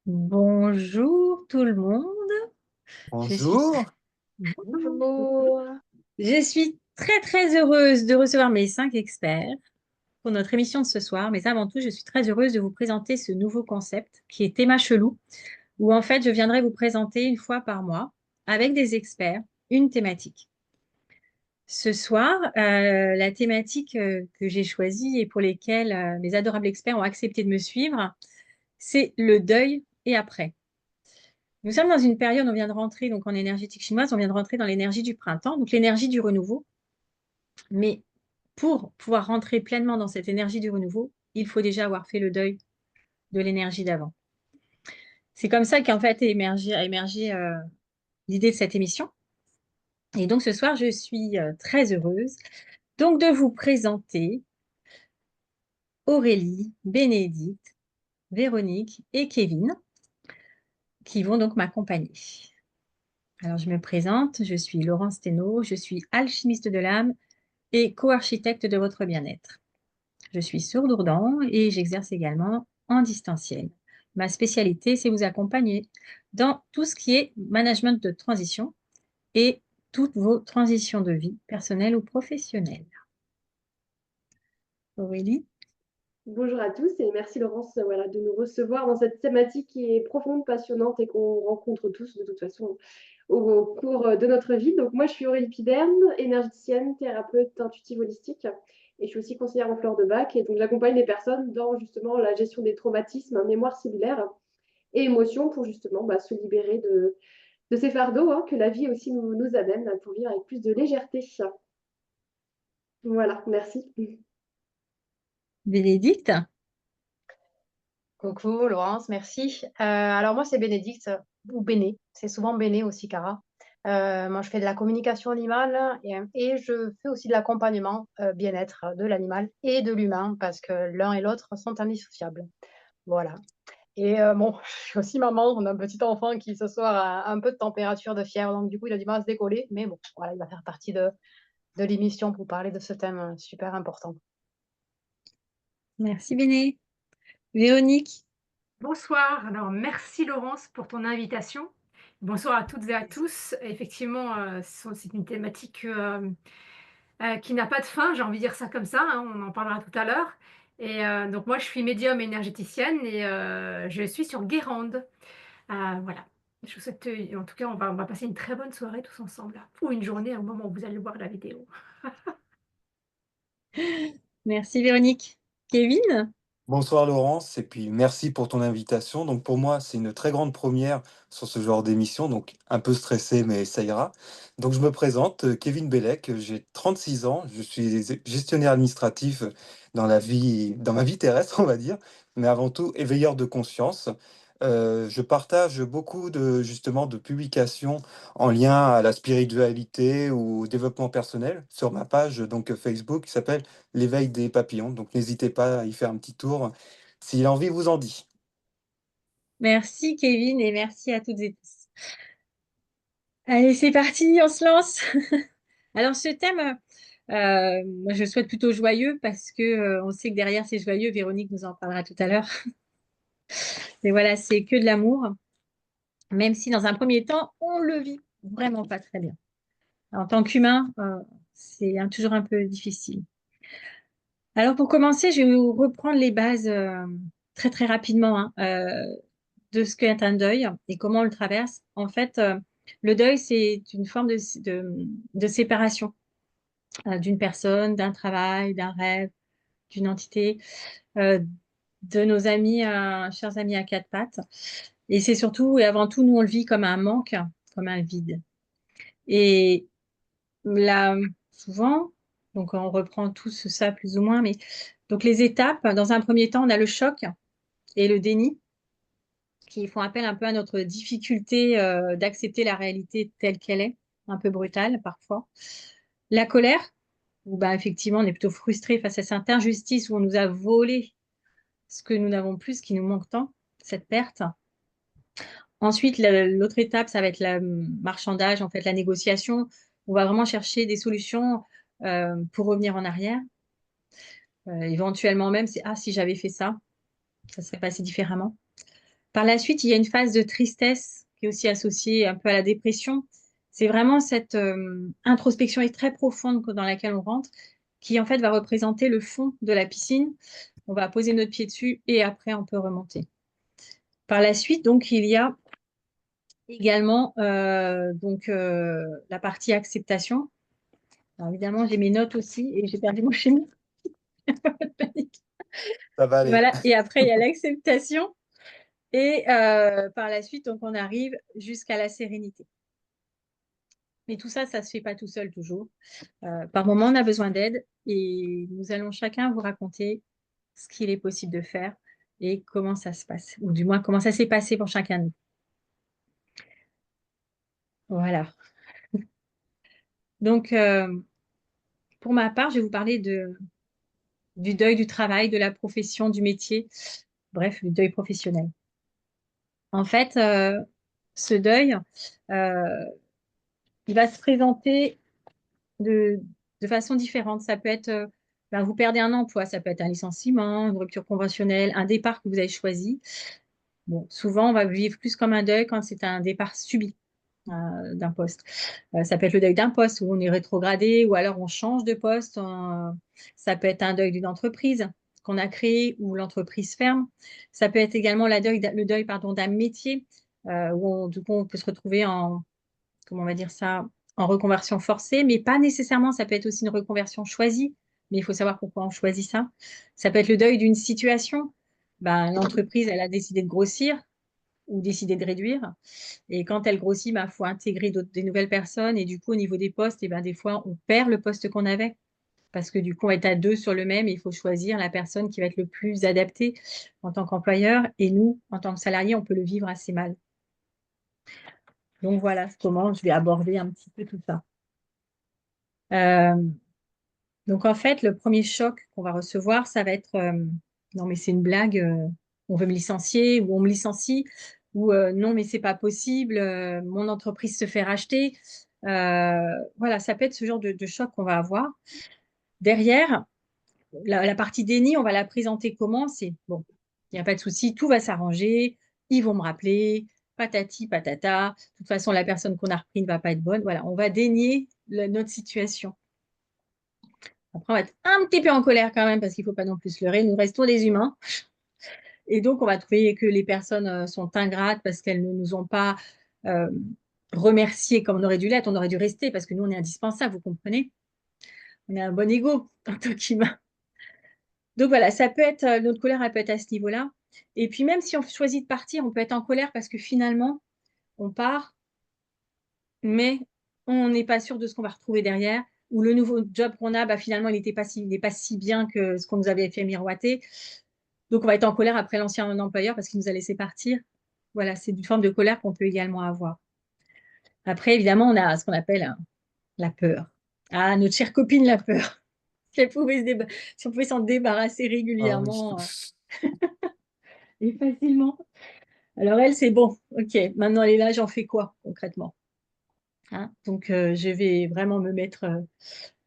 Bonjour tout le monde. Je suis, Bonjour. Bonjour. Bonjour. Je suis très heureuse de recevoir mes 5 experts pour notre émission de ce soir. Mais avant tout, je suis très heureuse de vous présenter ce nouveau concept qui est Théma Chelou, où en fait, je viendrai vous présenter une fois par mois avec des experts une thématique. Ce soir, la thématique que j'ai choisie et pour lesquelles mes adorables experts ont accepté de me suivre, c'est le deuil et après. Nous sommes dans une période, on vient de rentrer donc en énergétique chinoise, on vient de rentrer dans l'énergie du printemps, donc l'énergie du renouveau. Mais pour pouvoir rentrer pleinement dans cette énergie du renouveau, il faut déjà avoir fait le deuil de l'énergie d'avant. C'est comme ça qu'en fait a émergé l'idée de cette émission. Et donc ce soir, je suis très heureuse donc de vous présenter Aurélie, Bénédicte, Véronique et Kevin qui vont donc m'accompagner. Alors je me présente, je suis Laurence Steno, je suis alchimiste de l'âme et co-architecte de votre bien-être. Je suis sourd-dourdant et j'exerce également en distanciel. Ma spécialité, c'est vous accompagner dans tout ce qui est management de transition et toutes vos transitions de vie, personnelles ou professionnelles. Aurélie? Bonjour à tous et merci Laurence de nous recevoir dans cette thématique qui est profonde, passionnante et qu'on rencontre tous de toute façon au cours de notre vie. Donc moi je suis Aurélie Piderne, énergéticienne, thérapeute intuitive holistique et je suis aussi conseillère en fleurs de bac et donc j'accompagne les personnes dans justement la gestion des traumatismes, mémoire cellulaire et émotions pour justement se libérer de ces fardeaux que la vie aussi nous amène pour vivre avec plus de légèreté. Voilà, merci. Bénédicte? Coucou Laurence, merci. Alors moi c'est Bénédicte ou Béné, c'est souvent Béné aussi Cara. Moi je fais de la communication animale et je fais aussi de l'accompagnement bien-être de l'animal et de l'humain parce que l'un et l'autre sont indissociables. Voilà. Et bon, je suis aussi maman, on a un petit enfant qui ce soir a un peu de température de fièvre, donc du coup il a du mal à se décoller, mais bon, voilà, il va faire partie de l'émission pour parler de ce thème super important. Merci Béné. Véronique? Bonsoir. Alors, merci Laurence pour ton invitation. Bonsoir à toutes et à tous. Effectivement, c'est une thématique qui n'a pas de fin, j'ai envie de dire ça comme ça, hein, on en parlera tout à l'heure. Et donc moi, je suis médium énergéticienne et je suis sur Guérande. Voilà. Je vous souhaite, en tout cas, on va passer une très bonne soirée tous ensemble, là. Ou une journée au moment où vous allez voir la vidéo. Merci Véronique. Kevin? Bonsoir Laurence, et puis merci pour ton invitation. Donc pour moi, c'est une très grande première sur ce genre d'émission, donc un peu stressé, mais ça ira. Donc je me présente, Kevin Bellec, j'ai 36 ans, je suis gestionnaire administratif dans ma vie terrestre, on va dire, mais avant tout éveilleur de conscience. Je partage beaucoup justement de publications en lien à la spiritualité ou au développement personnel sur ma page donc Facebook qui s'appelle L'éveil des papillons. Donc n'hésitez pas à y faire un petit tour si l'envie vous en dit. Merci Kevin et merci à toutes et tous. Allez, c'est parti, on se lance. Alors ce thème, moi je le souhaite plutôt joyeux parce que on sait que derrière c'est joyeux. Véronique nous en parlera tout à l'heure. Mais voilà, c'est que de l'amour, même si dans un premier temps on le vit vraiment pas très bien. En tant qu'humain, c'est toujours un peu difficile. Alors pour commencer, je vais vous reprendre les bases très rapidement de ce qu'est un deuil et comment on le traverse. En fait, le deuil c'est une forme de séparation d'une personne, d'un travail, d'un rêve, d'une entité, euh, de nos amis, chers amis à 4 pattes. Et c'est surtout et avant tout, nous, on le vit comme un manque, comme un vide. Et là, souvent, donc on reprend tous ça plus ou moins, mais donc les étapes, dans un premier temps, on a le choc et le déni qui font appel un peu à notre difficulté d'accepter la réalité telle qu'elle est, un peu brutale parfois. La colère, où bah, effectivement on est plutôt frustré face à cette injustice où on nous a volé ce que nous n'avons plus, ce qui nous manque tant, cette perte. Ensuite, l'autre étape, ça va être le marchandage, en fait, la négociation. On va vraiment chercher des solutions pour revenir en arrière. Éventuellement même, c'est « Ah, si j'avais fait ça, ça serait passé différemment ». Par la suite, il y a une phase de tristesse qui est aussi associée un peu à la dépression. C'est vraiment cette introspection très profonde dans laquelle on rentre, qui en fait va représenter le fond de la piscine. On va poser notre pied dessus et après on peut remonter. Par la suite, donc, il y a également la partie acceptation. Alors, évidemment, j'ai mes notes aussi et j'ai perdu mon schéma. Ça va aller. Voilà. Et après, il y a l'acceptation. Et par la suite, donc, on arrive jusqu'à la sérénité. Mais tout ça, ça ne se fait pas tout seul toujours. Par moment, on a besoin d'aide et nous allons chacun vous raconter ce qu'il est possible de faire et comment ça se passe, ou du moins comment ça s'est passé pour chacun de nous. Voilà. Donc, pour ma part, je vais vous parler du deuil du travail, de la profession, du métier, bref, du deuil professionnel. En fait, ce deuil, euh, il va se présenter de façon différente. Ça peut être, vous perdez un emploi, ça peut être un licenciement, une rupture conventionnelle, un départ que vous avez choisi. Bon, souvent, on va vivre plus comme un deuil quand c'est un départ subi d'un poste. Ça peut être le deuil d'un poste où on est rétrogradé ou alors on change de poste. Ça peut être un deuil d'une entreprise qu'on a créée ou l'entreprise ferme. Ça peut être également le deuil pardon, d'un métier où du coup, on peut se retrouver en, comment on va dire ça, en reconversion forcée, mais pas nécessairement. Ça peut être aussi une reconversion choisie, mais il faut savoir pourquoi on choisit ça. Ça peut être le deuil d'une situation. L'entreprise, elle a décidé de grossir ou décidé de réduire. Et quand elle grossit, il faut intégrer des nouvelles personnes. Et du coup, au niveau des postes, des fois, on perd le poste qu'on avait. Parce que du coup, on va être à deux sur le même et il faut choisir la personne qui va être le plus adaptée en tant qu'employeur. Et nous, en tant que salariés, on peut le vivre assez mal. Donc voilà comment je vais aborder un petit peu tout ça. Euh, donc en fait, le premier choc qu'on va recevoir, ça va être non mais c'est une blague, on veut me licencier ou on me licencie ou non mais c'est pas possible, mon entreprise se fait racheter. Voilà, ça peut être ce genre de choc qu'on va avoir. Derrière, la partie déni, on va la présenter comment? C'est bon, il n'y a pas de souci, tout va s'arranger, ils vont me rappeler, patati patata. De toute façon, la personne qu'on a repris ne va pas être bonne. Voilà, on va dénier notre situation. Après, on va être un petit peu en colère quand même parce qu'il ne faut pas non plus se leurrer. Nous restons des humains. Et donc, on va trouver que les personnes sont ingrates parce qu'elles ne nous ont pas euh, remerciées comme on aurait dû l'être. On aurait dû rester parce que nous, on est indispensable, vous comprenez? On a un bon ego en tant qu'humain. Donc voilà, ça peut être, notre colère, elle peut être à ce niveau-là. Et puis même si on choisit de partir, on peut être en colère parce que finalement, on part, mais on n'est pas sûr de ce qu'on va retrouver derrière. Ou le nouveau job qu'on a, finalement, il n'est pas si bien que ce qu'on nous avait fait miroiter. Donc, on va être en colère après l'ancien employeur parce qu'il nous a laissé partir. Voilà, c'est une forme de colère qu'on peut également avoir. Après, évidemment, on a ce qu'on appelle la peur. Ah, notre chère copine, la peur. Si, si on pouvait s'en débarrasser Ah oui. régulièrement et facilement. Alors, elle, c'est bon. OK, maintenant, elle est là, j'en fais quoi concrètement? Hein. Donc, je vais vraiment me mettre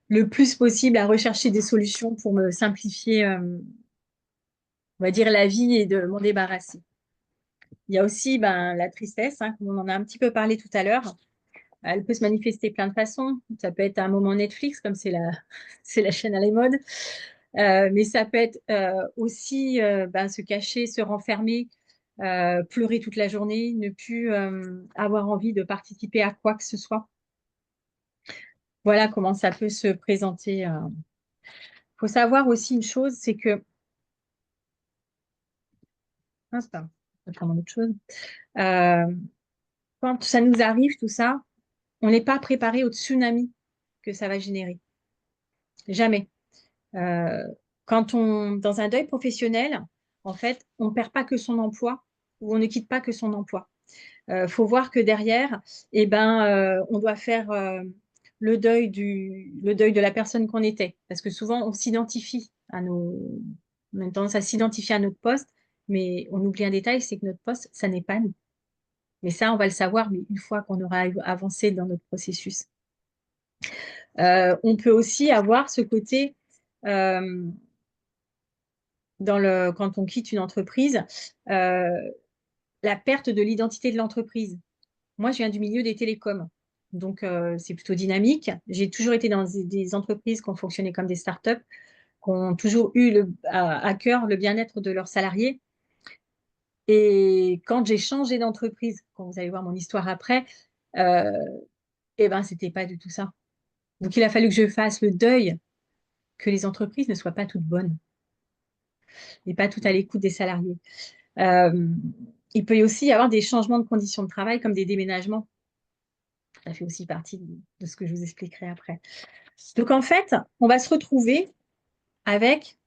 le plus possible à rechercher des solutions pour me simplifier, on va dire, la vie et de m'en débarrasser. Il y a aussi la tristesse, hein, comme on en a un petit peu parlé tout à l'heure. Elle peut se manifester plein de façons. Ça peut être un moment Netflix, comme c'est c'est la chaîne à la mode. Mais ça peut être aussi se cacher, se renfermer, pleurer toute la journée, ne plus avoir envie de participer à quoi que ce soit. Voilà comment ça peut se présenter. Il faut savoir aussi une chose, c'est que... Ah, c'est pas- je vais prendre autre chose. Euh, Quand ça nous arrive, tout ça, on n'est pas préparé au tsunami que ça va générer. Jamais. Euh, dans un deuil professionnel, en fait, on ne perd pas que son emploi ou on ne quitte pas que son emploi. Faut voir que derrière, on doit faire le deuil de la personne qu'on était. Parce que souvent, on s'identifie on a tendance à s'identifier à notre poste, mais on oublie un détail, c'est que notre poste, ça n'est pas nous. Mais ça, on va le savoir, mais une fois qu'on aura avancé dans notre processus. On peut aussi avoir ce côté quand on quitte une entreprise, la perte de l'identité de l'entreprise. Moi, je viens du milieu des télécoms, donc c'est plutôt dynamique. J'ai toujours été dans des entreprises qui ont fonctionné comme des startups, qui ont toujours eu à cœur le bien-être de leurs salariés. Et quand j'ai changé d'entreprise, quand vous allez voir mon histoire après, euh, eh ben, c'était pas du tout ça. Donc, il a fallu que je fasse le deuil que les entreprises ne soient pas toutes bonnes et pas toutes à l'écoute des salariés. Euh, il peut aussi y avoir des changements de conditions de travail comme des déménagements. Ça fait aussi partie de ce que je vous expliquerai après. Donc, en fait, on va se retrouver avec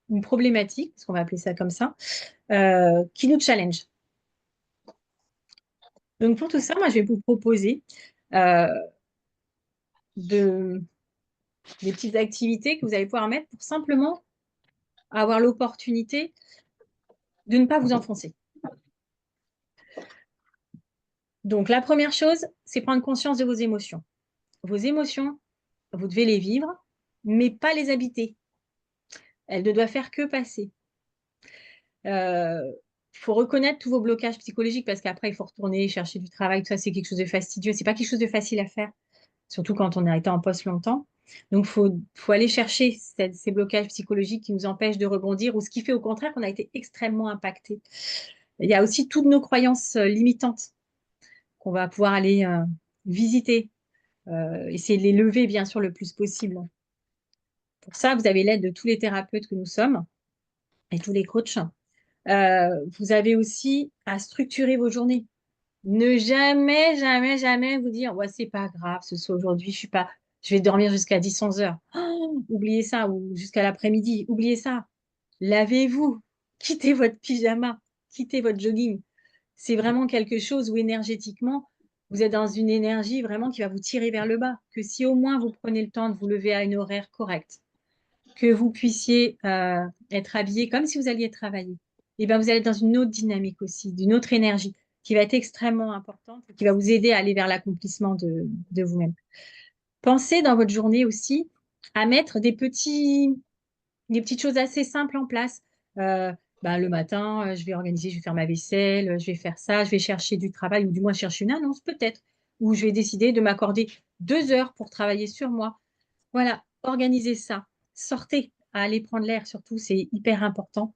une problématique, parce qu'on va appeler ça comme ça, qui nous challenge. Donc, pour tout ça, moi, je vais vous proposer euh, de, des petites activités que vous allez pouvoir mettre pour simplement avoir l'opportunité de ne pas vous enfoncer. Donc, la première chose, c'est prendre conscience de vos émotions. Vos émotions, vous devez les vivre, mais pas les habiter. Elles ne doivent faire que passer. Il faut reconnaître tous vos blocages psychologiques parce qu'après, il faut retourner chercher du travail. Tout ça, c'est quelque chose de fastidieux. C'est pas quelque chose de facile à faire, surtout quand on a été en poste longtemps. Donc, faut aller chercher ces blocages psychologiques qui nous empêchent de rebondir ou ce qui fait au contraire qu'on a été extrêmement impacté. Il y a aussi toutes nos croyances limitantes qu'on va pouvoir aller visiter, essayer de les lever, bien sûr, le plus possible. Pour ça, vous avez l'aide de tous les thérapeutes que nous sommes et tous les coachs. Vous avez aussi à structurer vos journées. Ne jamais, jamais, jamais vous dire, ouais, c'est pas grave, ce soit aujourd'hui, je vais dormir jusqu'à 10, 11 heures. Oh, oubliez ça, ou jusqu'à l'après-midi, oubliez ça. Lavez-vous, quittez votre pyjama, quittez votre jogging. C'est vraiment quelque chose où énergétiquement, vous êtes dans une énergie vraiment qui va vous tirer vers le bas. Que si au moins vous prenez le temps de vous lever à une horaire correcte, que vous puissiez être habillé comme si vous alliez travailler, et bien vous allez être dans une autre dynamique aussi, d'une autre énergie qui va être extrêmement importante et qui va vous aider à aller vers l'accomplissement de vous-même. Pensez dans votre journée aussi à mettre des petites choses assez simples en place. Euh, le matin, je vais organiser, je vais faire ma vaisselle, je vais faire ça, je vais chercher du travail ou du moins chercher une annonce peut-être, ou je vais décider de m'accorder 2 heures pour travailler sur moi. Voilà, organisez ça. Sortez, à aller prendre l'air surtout, c'est hyper important.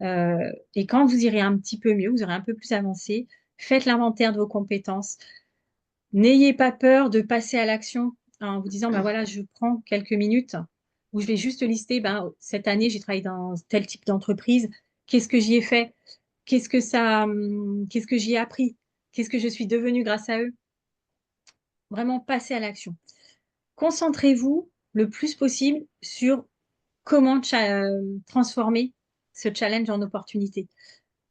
Et quand vous irez un petit peu mieux, vous aurez un peu plus avancé, faites l'inventaire de vos compétences. N'ayez pas peur de passer à l'action en vous disant, ben voilà, je prends quelques minutes où je vais juste lister, ben, cette année, j'ai travaillé dans tel type d'entreprise, qu'est-ce que j'y ai fait, qu'est-ce que j'y ai appris, qu'est-ce que je suis devenue grâce à eux. Vraiment, passer à l'action. Concentrez-vous le plus possible sur comment transformer ce challenge en opportunité.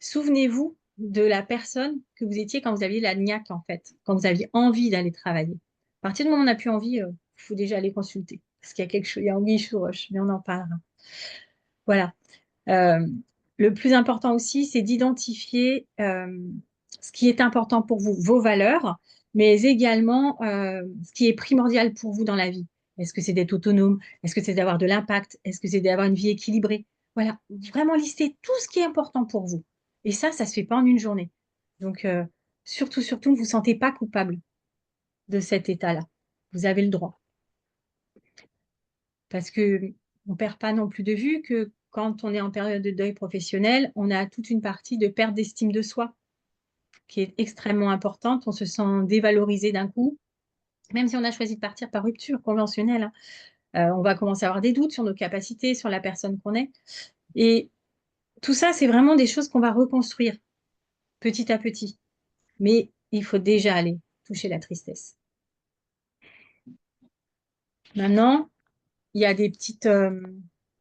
Souvenez-vous de la personne que vous étiez quand vous aviez la niaque, en fait, quand vous aviez envie d'aller travailler. À partir du moment où on n'a plus envie, il faut déjà aller consulter. Parce qu'il y a quelque chose, il y a anguille sous roche, mais on en parlera. Voilà. Euh, le plus important aussi, c'est d'identifier ce qui est important pour vous, vos valeurs, mais également ce qui est primordial pour vous dans la vie. Est-ce que c'est d'être autonome? Est-ce que c'est d'avoir de l'impact? Est-ce que c'est d'avoir une vie équilibrée? Voilà, vraiment lister tout ce qui est important pour vous. Et ça se fait pas en une journée. Donc, surtout, surtout, ne vous sentez pas coupable de cet état-là. Vous avez le droit. Parce que on perd pas non plus de vue que quand on est en période de deuil professionnel, on a toute une partie de perte d'estime de soi qui est extrêmement importante. On se sent dévalorisé d'un coup, même si on a choisi de partir par rupture conventionnelle, hein. On va commencer à avoir des doutes sur nos capacités, sur la personne qu'on est. Et tout ça, c'est vraiment des choses qu'on va reconstruire petit à petit. Mais il faut déjà aller toucher la tristesse. Maintenant, il y a des petites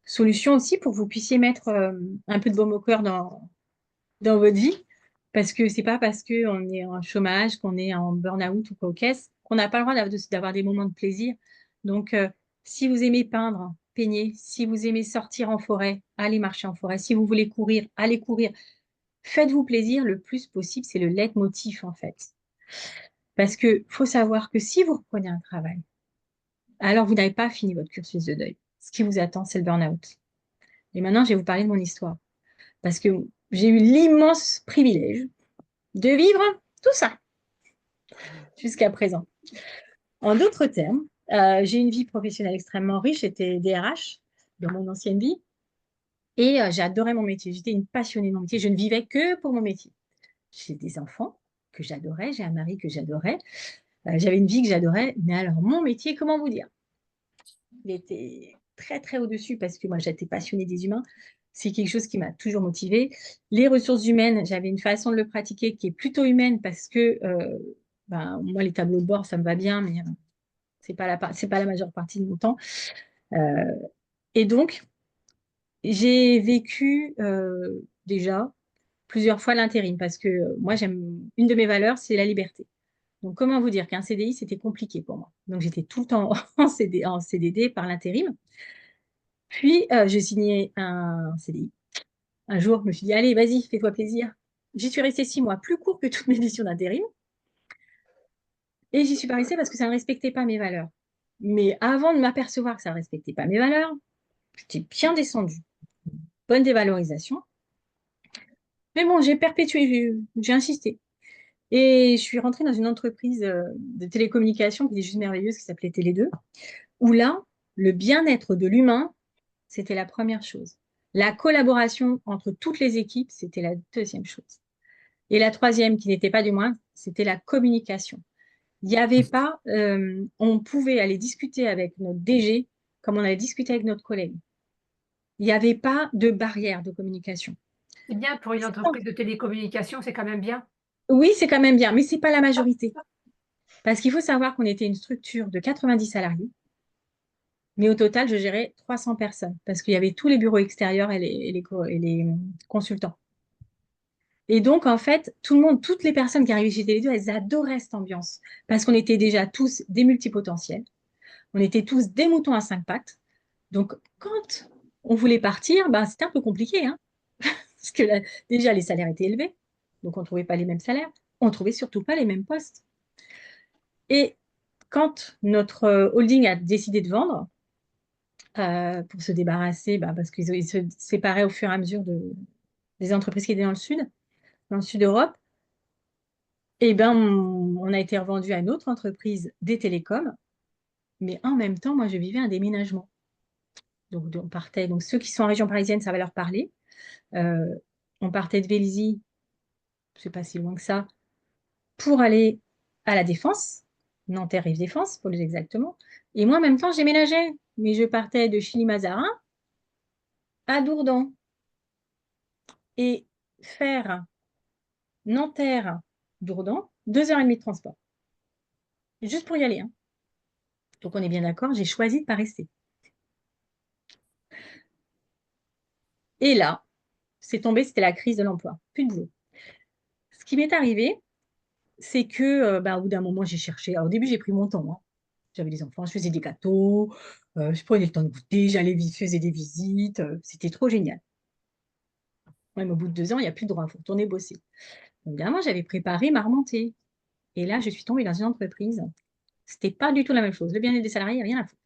solutions aussi pour que vous puissiez mettre un peu de baume au cœur dans votre vie. Parce que c'est pas parce qu'on est en chômage, qu'on est en burn-out ou quoi au caisse, qu'on n'a pas le droit d'avoir des moments de plaisir. Donc, si vous aimez peindre, peignez. Si vous aimez sortir en forêt, allez marcher en forêt. Si vous voulez courir, allez courir. Faites-vous plaisir le plus possible. C'est le leitmotiv, en fait. Parce que faut savoir que si vous reprenez un travail, alors vous n'avez pas fini votre cursus de deuil. Ce qui vous attend, c'est le burn-out. Et maintenant, je vais vous parler de mon histoire. Parce que j'ai eu l'immense privilège de vivre tout ça jusqu'à présent. En d'autres termes, j'ai une vie professionnelle extrêmement riche. J'étais DRH dans mon ancienne vie et j'adorais mon métier. J'étais une passionnée de mon métier. Je ne vivais que pour mon métier. J'ai des enfants que j'adorais, j'ai un mari que j'adorais, j'avais une vie que j'adorais. Mais alors, mon métier, comment vous dire? Il était très, très au-dessus parce que moi, j'étais passionnée des humains. C'est quelque chose qui m'a toujours motivée. Les ressources humaines, j'avais une façon de le pratiquer qui est plutôt humaine parce que ben, moi, les tableaux de bord, ça me va bien, mais c'est pas la majeure partie de mon temps. Euh, et donc, j'ai vécu déjà plusieurs fois l'intérim parce que moi, une de mes valeurs, c'est la liberté. Donc, comment vous dire qu'un CDI, c'était compliqué pour moi. Donc, j'étais tout le temps en CDD par l'intérim. Puis, j'ai signé un CDI. Un jour, je me suis dit, allez, vas-y, fais-toi plaisir. J'y suis restée 6 mois, plus court que toutes mes missions d'intérim. Et j'y suis pas restée parce que ça ne respectait pas mes valeurs. Mais avant de m'apercevoir que ça ne respectait pas mes valeurs, j'étais bien descendue. Bonne dévalorisation. Mais bon, j'ai perpétué, j'ai insisté. Et je suis rentrée dans une entreprise de télécommunications qui était juste merveilleuse, qui s'appelait Télé2, où là, le bien-être de l'humain, c'était la première chose. La collaboration entre toutes les équipes, c'était la deuxième chose. Et la troisième, qui n'était pas du moins, c'était la communication. Il n'y avait pas, on pouvait aller discuter avec notre DG comme on allait discuter avec notre collègue. Il n'y avait pas de barrière de communication. C'est bien pour une entreprise de télécommunications, c'est quand même bien. Oui, c'est quand même bien, mais ce n'est pas la majorité. Parce qu'il faut savoir qu'on était une structure de 90 salariés, mais au total, je gérais 300 personnes, parce qu'il y avait tous les bureaux extérieurs et les consultants. Et donc, en fait, tout le monde, toutes les personnes qui arrivaient chez Télé2, elles adoraient cette ambiance, parce qu'on était déjà tous des multipotentiels, on était tous des moutons à 5 pattes. Donc, quand on voulait partir, ben, c'était un peu compliqué, hein, parce que là, déjà, les salaires étaient élevés, donc on ne trouvait pas les mêmes salaires, on ne trouvait surtout pas les mêmes postes. Et quand notre holding a décidé de vendre, pour se débarrasser, bah, parce qu'ils se séparaient au fur et à mesure des entreprises qui étaient dans le sud Europe, et ben, on a été revendu à une autre entreprise des télécoms, mais en même temps, moi, je vivais un déménagement. Donc, on partait, donc ceux qui sont en région parisienne, ça va leur parler. Euh, on partait de Vélizy, je ne sais pas si loin que ça, pour aller à la Défense, Nanterre Rive Défense, pour les exactement. Et moi, en même temps, j'ai ménagé, mais je partais de Chilly-Mazarin à Dourdan. Et faire Nanterre, Dourdan, 2h30 de transport. Juste pour y aller, hein. Donc on est bien d'accord, j'ai choisi de ne pas rester. Et là, c'est tombé, c'était la crise de l'emploi. Plus de boulot. Ce qui m'est arrivé, c'est que, bah, au bout d'un moment, j'ai cherché. Alors, au début, j'ai pris mon temps, hein. J'avais des enfants, je faisais des gâteaux, je prenais le temps de goûter, faisais des visites. C'était trop génial. Même au bout de 2 ans, il n'y a plus de droit, il faut retourner bosser. Donc, évidemment, j'avais préparé ma remontée. Et là, je suis tombée dans une entreprise. C'était pas du tout la même chose. Le bien-être des salariés, rien à foutre.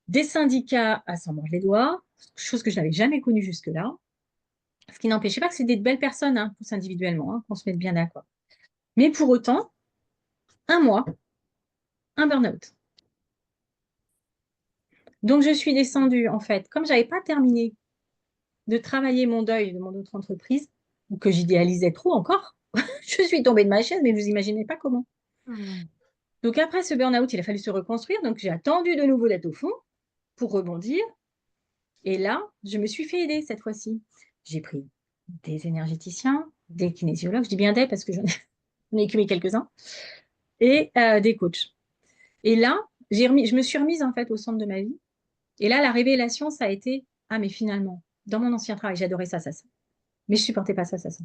Des syndicats à s'en mordre les doigts, chose que je n'avais jamais connue jusque-là. Ce qui n'empêchait pas que c'était de belles personnes, hein, tous individuellement, hein, qu'on se mette bien d'accord. Mais pour autant, un mois, un burn-out. Donc, je suis descendue, en fait, comme je n'avais pas terminé de travailler mon deuil de mon autre entreprise, ou que j'idéalisais trop encore, je suis tombée de ma chaise, mais vous imaginez pas comment. Mmh. Donc, après ce burn-out, il a fallu se reconstruire. Donc, j'ai attendu de nouveau d'être au fond pour rebondir. Et là, je me suis fait aider cette fois-ci. J'ai pris des énergéticiens, des kinésiologues, je dis bien des parce que j'en ai écumé quelques-uns, et des coachs. Et là, je me suis remise en fait au centre de ma vie. Et là, la révélation, ça a été, ah mais finalement, dans mon ancien travail, j'adorais ça, ça, ça. Mais je supportais pas ça, ça, ça.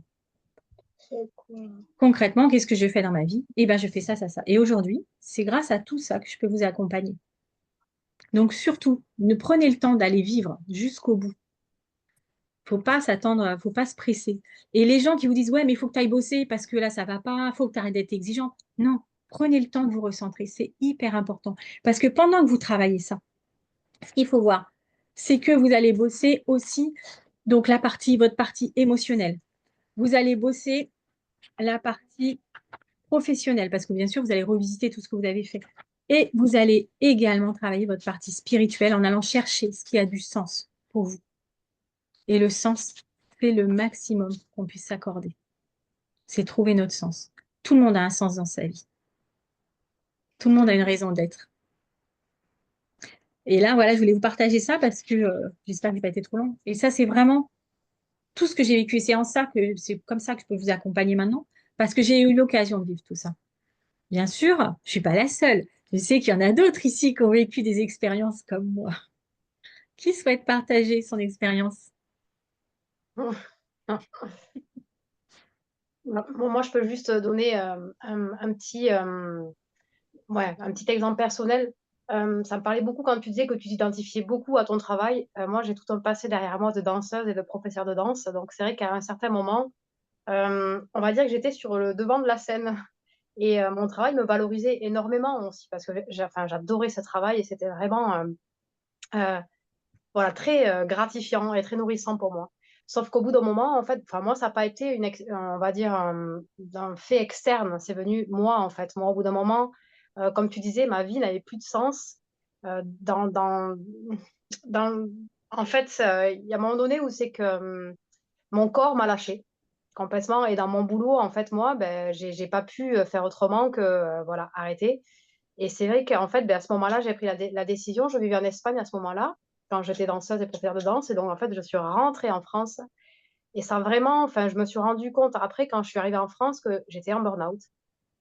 Concrètement, qu'est-ce que je fais dans ma vie? Eh bien, je fais ça, ça, ça. Et aujourd'hui, c'est grâce à tout ça que je peux vous accompagner. Donc surtout, ne prenez le temps d'aller vivre jusqu'au bout. Faut pas s'attendre, faut pas se presser. Et les gens qui vous disent, ouais, mais il faut que tu ailles bosser parce que là, ça va pas, il faut que tu arrêtes d'être exigeant. Non, prenez le temps de vous recentrer. C'est hyper important. Parce que pendant que vous travaillez ça, ce qu'il faut voir, c'est que vous allez bosser aussi donc votre partie émotionnelle. Vous allez bosser la partie professionnelle parce que bien sûr, vous allez revisiter tout ce que vous avez fait. Et vous allez également travailler votre partie spirituelle en allant chercher ce qui a du sens pour vous. Et le sens, c'est le maximum qu'on puisse s'accorder. C'est trouver notre sens. Tout le monde a un sens dans sa vie. Tout le monde a une raison d'être. Et là, voilà, je voulais vous partager ça parce que j'espère que je n'ai pas été trop long. Et ça, c'est vraiment tout ce que j'ai vécu. C'est c'est comme ça que je peux vous accompagner maintenant parce que j'ai eu l'occasion de vivre tout ça. Bien sûr, je ne suis pas la seule. Je sais qu'il y en a d'autres ici qui ont vécu des expériences comme moi. Qui souhaite partager son expérience? Bon, moi, je peux juste donner un petit exemple personnel. Ça me parlait beaucoup quand tu disais que tu t'identifiais beaucoup à ton travail. Moi, j'ai tout un passé derrière moi de danseuse et de professeur de danse. Donc, c'est vrai qu'à un certain moment, on va dire que j'étais sur le devant de la scène. Et mon travail me valorisait énormément aussi parce que enfin, j'adorais ce travail et c'était vraiment euh, voilà, très gratifiant et très nourrissant pour moi. Sauf qu'au bout d'un moment, en fait, enfin, moi, ça n'a pas été on va dire, un fait externe. C'est venu moi, en fait. Moi, au bout d'un moment, comme tu disais, ma vie n'avait plus de sens. Euh, dans, dans, dans, En fait, il y a un moment donné où c'est que mon corps m'a lâché complètement. Et dans mon boulot, en fait, moi, ben, j'ai pas pu faire autrement que voilà, arrêter. Et c'est vrai qu'en fait, ben, à ce moment-là, j'ai pris la décision. Je vivais en Espagne à ce moment-là, quand j'étais danseuse et professeure de danse. Et donc, en fait, je suis rentrée en France. Et ça vraiment, enfin, je me suis rendu compte après, quand je suis arrivée en France, que j'étais en burn-out.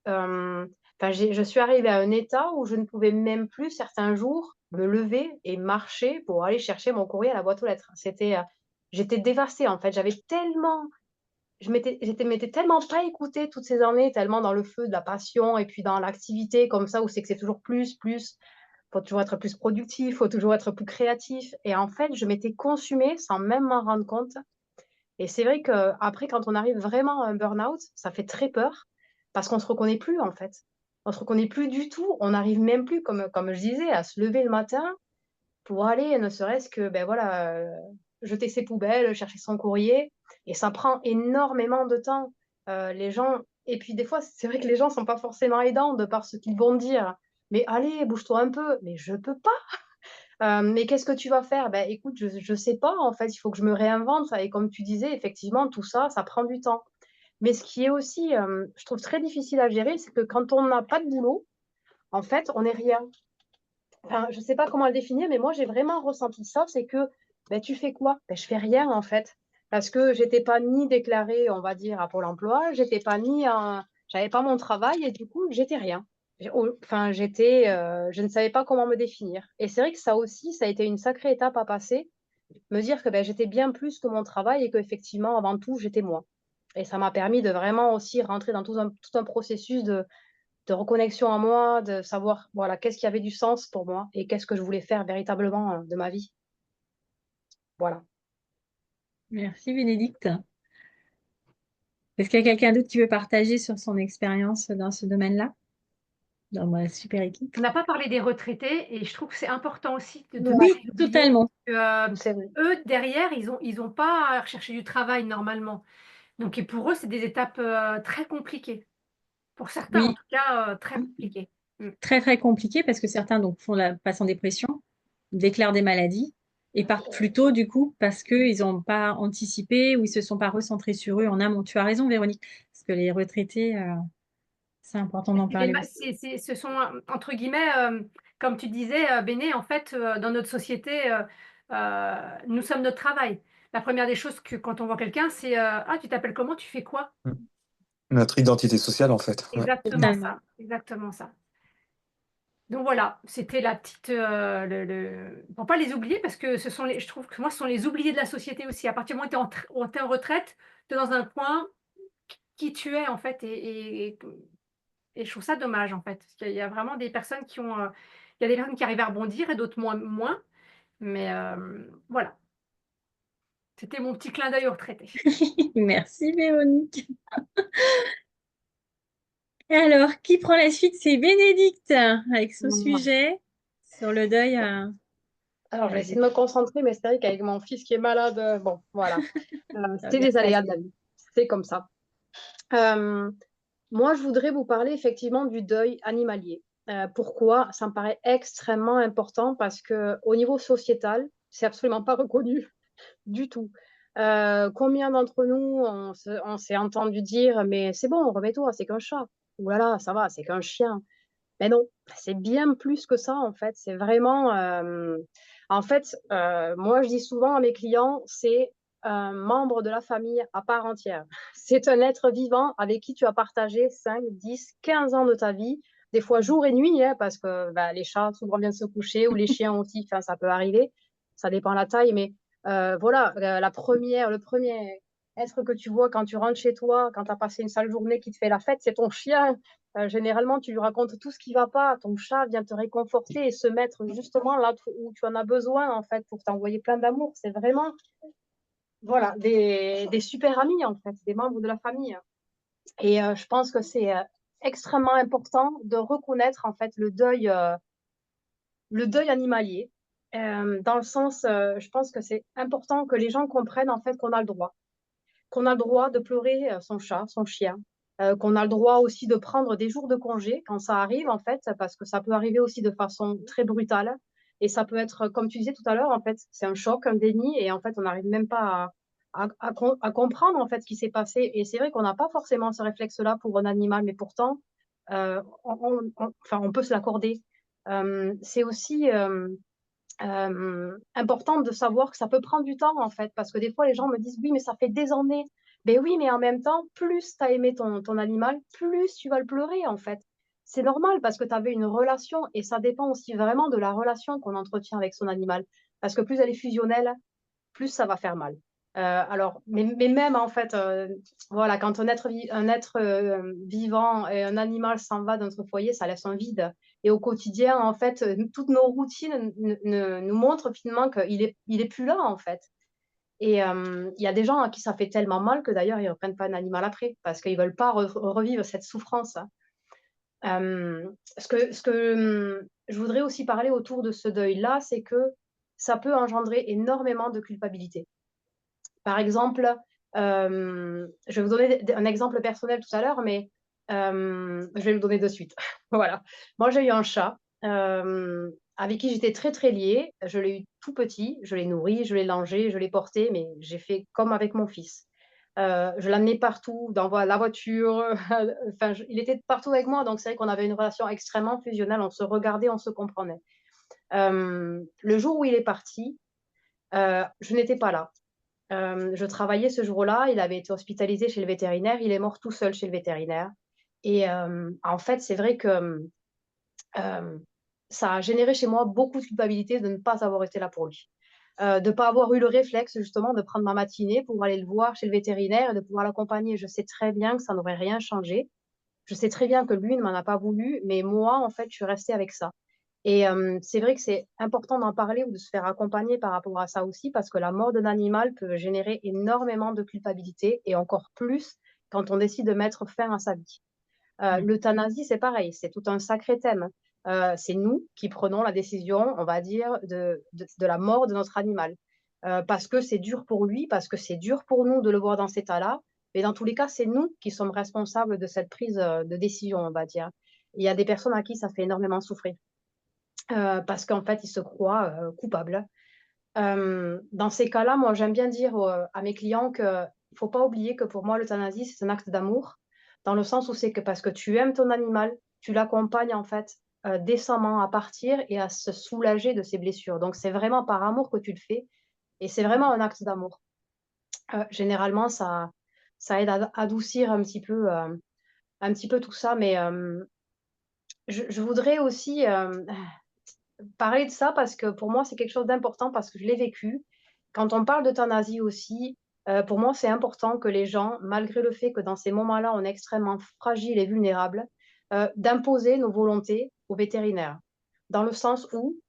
Euh, enfin, je suis arrivée à un état où je ne pouvais même plus, certains jours, me lever et marcher pour aller chercher mon courrier à la boîte aux lettres. J'étais dévastée, en fait. J'avais tellement m'étais tellement pas écoutée toutes ces années, tellement dans le feu de la passion et puis dans l'activité comme ça où c'est que c'est toujours plus, faut toujours être plus productif, faut toujours être plus créatif. Et en fait, je m'étais consumée sans même m'en rendre compte. Et c'est vrai que après, quand on arrive vraiment à un burn-out, ça fait très peur parce qu'on se reconnaît plus en fait. On se reconnaît plus du tout. On n'arrive même plus, comme je disais, à se lever le matin pour aller, ne serait-ce que, ben voilà, jeter ses poubelles, chercher son courrier. Et ça prend énormément de temps. Les gens, et puis des fois, c'est vrai que les gens sont pas forcément aidants de par ce qu'ils vont dire. Mais allez, bouge-toi un peu. Mais je peux pas. Mais qu'est-ce que tu vas faire? Ben écoute, je sais pas. En fait, il faut que je me réinvente. Et comme tu disais, effectivement, tout ça, ça prend du temps. Mais ce qui est aussi, je trouve très difficile à gérer, c'est que quand on n'a pas de boulot, en fait, on n'est rien. Enfin, je sais pas comment le définir, mais moi, j'ai vraiment ressenti ça. C'est que ben, tu fais quoi? Ben, je fais rien, en fait. Parce que j'étais pas ni déclarée, on va dire, à Pôle emploi, j'avais pas mon travail et du coup, j'étais rien. Enfin, je ne savais pas comment me définir. Et c'est vrai que ça aussi, ça a été une sacrée étape à passer, me dire que ben, j'étais bien plus que mon travail et qu'effectivement, avant tout, j'étais moi. Et ça m'a permis de vraiment aussi rentrer dans tout un processus de reconnexion à moi, de savoir voilà, qu'est-ce qui avait du sens pour moi et qu'est-ce que je voulais faire véritablement de ma vie. Voilà. Merci Bénédicte. Est-ce qu'il y a quelqu'un d'autre qui veut partager sur son expérience dans ce domaine-là? Dans ma super équipe. On n'a pas parlé des retraités et je trouve que c'est important aussi de ne pas Oui, les oublier. totalement. C'est vrai. Eux, derrière, ils ont pas à rechercher du travail normalement. Donc, et pour eux, c'est des étapes très compliquées. Pour certains, en Oui, tout cas, très compliquées. Mm. très très compliqué parce que certains donc passent en dépression, déclarent des maladies et partent plus tôt du coup parce qu'ils n'ont pas anticipé ou ils se sont pas recentrés sur eux en amont. Tu as raison Véronique, parce que les retraités, c'est important d'en parler aussi. Ce sont, entre guillemets, comme tu disais, Béné, en fait, dans notre société, nous sommes notre travail. La première des choses que quand on voit quelqu'un, c'est ah, tu t'appelles comment? Tu fais quoi? Notre identité sociale, en fait. Ouais. Exactement Totalement. ça. Exactement ça. Donc voilà, c'était la petite. Pour pas les oublier, parce que je trouve que moi, ce sont les oubliés de la société aussi. À partir du moment où tu es en retraite, tu es dans un coin qui tu es, en fait. Et je trouve ça dommage, en fait. Parce qu'il y a vraiment des personnes qui ont. Il y a des personnes qui arrivent à rebondir et d'autres moins. Mais voilà, c'était mon petit clin d'œil aux retraités. Merci Véronique. Et alors, qui prend la suite? C'est Bénédicte avec son Moi. sujet sur le deuil. Alors, je vais essayer de me concentrer, mais c'est vrai qu'avec mon fils qui est malade, bon, voilà. Ça va C'est bien les se aléas de passer. la vie. C'est comme ça. Euh, Moi, je voudrais vous parler effectivement du deuil animalier. Pourquoi? Ça me paraît extrêmement important parce que au niveau sociétal, c'est absolument pas reconnu du tout. Combien d'entre nous on s'est entendu dire, mais c'est bon, remets-toi, c'est qu'un chat. Ou là là, ça va, c'est qu'un chien. Mais non, c'est bien plus que ça en fait. C'est vraiment, en fait, moi je dis souvent à mes clients, c'est un membre de la famille à part entière. C'est un être vivant avec qui tu as partagé 5, 10, 15 ans de ta vie, des fois jour et nuit, hein, parce que bah, les chats souvent viennent se coucher ou les chiens aussi, enfin, ça peut arriver, ça dépend de la taille, mais voilà, le premier être que tu vois quand tu rentres chez toi, quand tu as passé une sale journée qui te fait la fête, c'est ton chien. Généralement, tu lui racontes tout ce qui va pas. Ton chat vient te réconforter et se mettre justement là où tu en as besoin, en fait, pour t'envoyer plein d'amour. C'est vraiment, voilà, des super amis, en fait, des membres de la famille. Et je pense que c'est extrêmement important de reconnaître, en fait, le deuil animalier. Dans le sens, je pense que c'est important que les gens comprennent, en fait, qu'on a le droit de pleurer son chat, son chien, qu'on a le droit aussi de prendre des jours de congé quand ça arrive, en fait, parce que ça peut arriver aussi de façon très brutale. Et ça peut être, comme tu disais tout à l'heure, en fait, c'est un choc, un déni, et en fait, on n'arrive même pas à comprendre, en fait, ce qui s'est passé. Et c'est vrai qu'on n'a pas forcément ce réflexe-là pour un animal, mais pourtant, enfin, on peut se l'accorder. C'est aussi important de savoir que ça peut prendre du temps, en fait, parce que des fois, les gens me disent, oui, mais ça fait des années. Ben oui, mais en même temps, plus tu as aimé ton animal, plus tu vas le pleurer, en fait. C'est normal parce que tu avais une relation et ça dépend aussi vraiment de la relation qu'on entretient avec son animal. Parce que plus elle est fusionnelle, plus ça va faire mal. Alors, mais même en fait, voilà, quand un être vivant et un animal s'en va de notre foyer, ça laisse un vide. Et au quotidien, en fait, toutes nos routines nous montrent finalement il est plus là, en fait. Et il y a des gens à qui ça fait tellement mal que d'ailleurs, ils ne reprennent pas un animal après parce qu'ils ne veulent pas revivre cette souffrance. Ce que je voudrais aussi parler autour de ce deuil-là, c'est que ça peut engendrer énormément de culpabilité. Par exemple, je vais vous donner un exemple personnel tout à l'heure, mais je vais le donner de suite. Voilà. Moi, j'ai eu un chat avec qui j'étais très, très liée. Je l'ai eu tout petit, je l'ai nourri, je l'ai langé, je l'ai porté, mais j'ai fait comme avec mon fils. Je l'amenais partout, dans la voiture. Enfin, il était partout avec moi, donc c'est vrai qu'on avait une relation extrêmement fusionnelle. On se regardait, on se comprenait. Le jour où il est parti, je n'étais pas là. Je travaillais ce jour-là, il avait été hospitalisé chez le vétérinaire, il est mort tout seul chez le vétérinaire. Et en fait, c'est vrai que euh, ça a généré chez moi beaucoup de culpabilité de ne pas avoir été là pour lui. De ne pas avoir eu le réflexe justement de prendre ma matinée pour aller le voir chez le vétérinaire et de pouvoir l'accompagner. Je sais très bien que ça n'aurait rien changé. Je sais très bien que lui ne m'en a pas voulu, mais moi, en fait, je suis restée avec ça. Et c'est vrai que c'est important d'en parler ou de se faire accompagner par rapport à ça aussi, parce que la mort d'un animal peut générer énormément de culpabilité et encore plus quand on décide de mettre fin à sa vie. Mm. L'euthanasie, c'est pareil, c'est tout un sacré thème. C'est nous qui prenons la décision, on va dire, de la mort de notre animal. Parce que c'est dur pour lui, parce que c'est dur pour nous de le voir dans cet état-là. Mais dans tous les cas, c'est nous qui sommes responsables de cette prise de décision, on va dire. Il y a des personnes à qui ça fait énormément souffrir parce qu'en fait, ils se croient coupables. Dans ces cas-là, moi, j'aime bien dire à mes clients qu'il ne faut pas oublier que pour moi, l'euthanasie, c'est un acte d'amour, dans le sens où c'est que parce que tu aimes ton animal, tu l'accompagnes en fait décemment à partir et à se soulager de ses blessures. Donc, c'est vraiment par amour que tu le fais et c'est vraiment un acte d'amour. Généralement, ça aide à adoucir un petit peu tout ça, mais je voudrais aussi parler de ça parce que pour moi, c'est quelque chose d'important parce que je l'ai vécu. Quand on parle d'euthanasie aussi, pour moi, c'est important que les gens, malgré le fait que dans ces moments-là, on est extrêmement fragile et vulnérable, d'imposer nos volontés aux vétérinaires. Dans le sens où,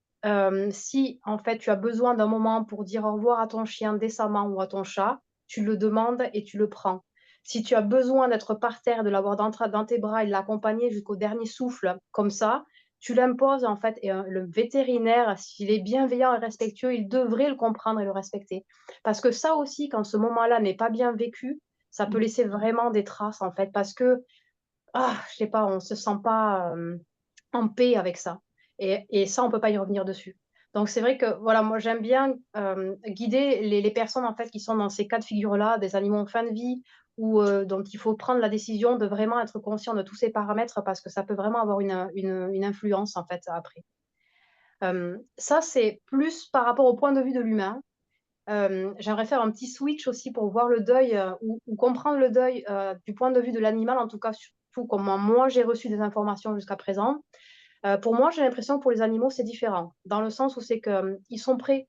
si en fait tu as besoin d'un moment pour dire au revoir à ton chien décemment ou à ton chat, tu le demandes et tu le prends. Si tu as besoin d'être par terre, de l'avoir dans tes bras et de l'accompagner jusqu'au dernier souffle, comme ça, tu l'imposes en fait. Et le vétérinaire, s'il est bienveillant et respectueux, il devrait le comprendre et le respecter. Parce que ça aussi, quand ce moment-là n'est pas bien vécu, ça peut laisser vraiment des traces en fait. Parce que, je sais pas, on se sent pas en paix avec ça. Et ça, on peut pas y revenir dessus. Donc c'est vrai que voilà, moi j'aime bien guider les personnes en fait qui sont dans ces cas de figure-là, des animaux en fin de vie, où donc il faut prendre la décision de vraiment être conscient de tous ces paramètres parce que ça peut vraiment avoir une influence en fait après. Ça c'est plus par rapport au point de vue de l'humain. J'aimerais faire un petit switch aussi pour voir le deuil ou comprendre le deuil du point de vue de l'animal, en tout cas surtout comment moi j'ai reçu des informations jusqu'à présent. Pour moi, j'ai l'impression que pour les animaux, c'est différent, dans le sens où c'est que, ils sont prêts.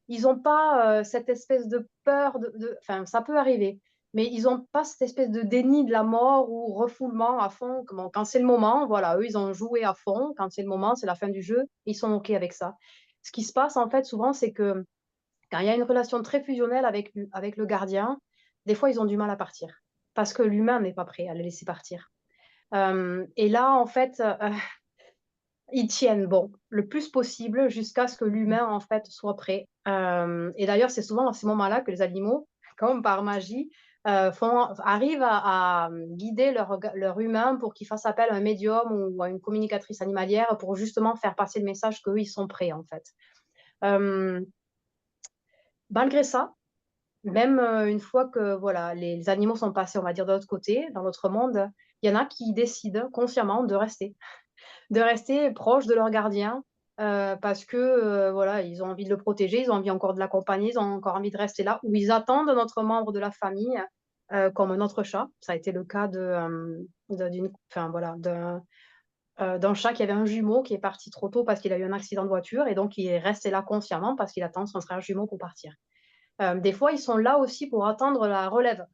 Ils ont pas, cette espèce de peur enfin, ça peut arriver, mais ils ont pas cette espèce de déni de la mort ou refoulement à fond. Comment quand c'est le moment, voilà, eux, ils ont joué à fond. Quand c'est le moment, c'est la fin du jeu, ils sont OK avec ça. Ce qui se passe, en fait, souvent, c'est que quand il y a une relation très fusionnelle avec le gardien, des fois, ils ont du mal à partir parce que l'humain n'est pas prêt à les laisser partir. Et là, en fait, ils tiennent bon, le plus possible jusqu'à ce que l'humain, en fait, soit prêt. Et d'ailleurs, c'est souvent à ces moments-là que les animaux, comme par magie, arrivent à guider leur humain pour qu'il fasse appel à un médium ou à une communicatrice animalière pour justement faire passer le message qu'eux, ils sont prêts, en fait. Euh, Malgré ça, même une fois que voilà, les animaux sont passés, on va dire, de l'autre côté, dans l'autre monde, il y en a qui décident consciemment de rester proches de leur gardien parce que voilà, ils ont envie de le protéger, ils ont envie encore de l'accompagner, ils ont encore envie de rester là, ou ils attendent notre membre de la famille, comme notre chat. Ça a été le cas enfin, voilà, d'un chat qui avait un jumeau qui est parti trop tôt parce qu'il a eu un accident de voiture et donc il est resté là consciemment parce qu'il attend son frère jumeau pour partir. Des fois, ils sont là aussi pour attendre la relève.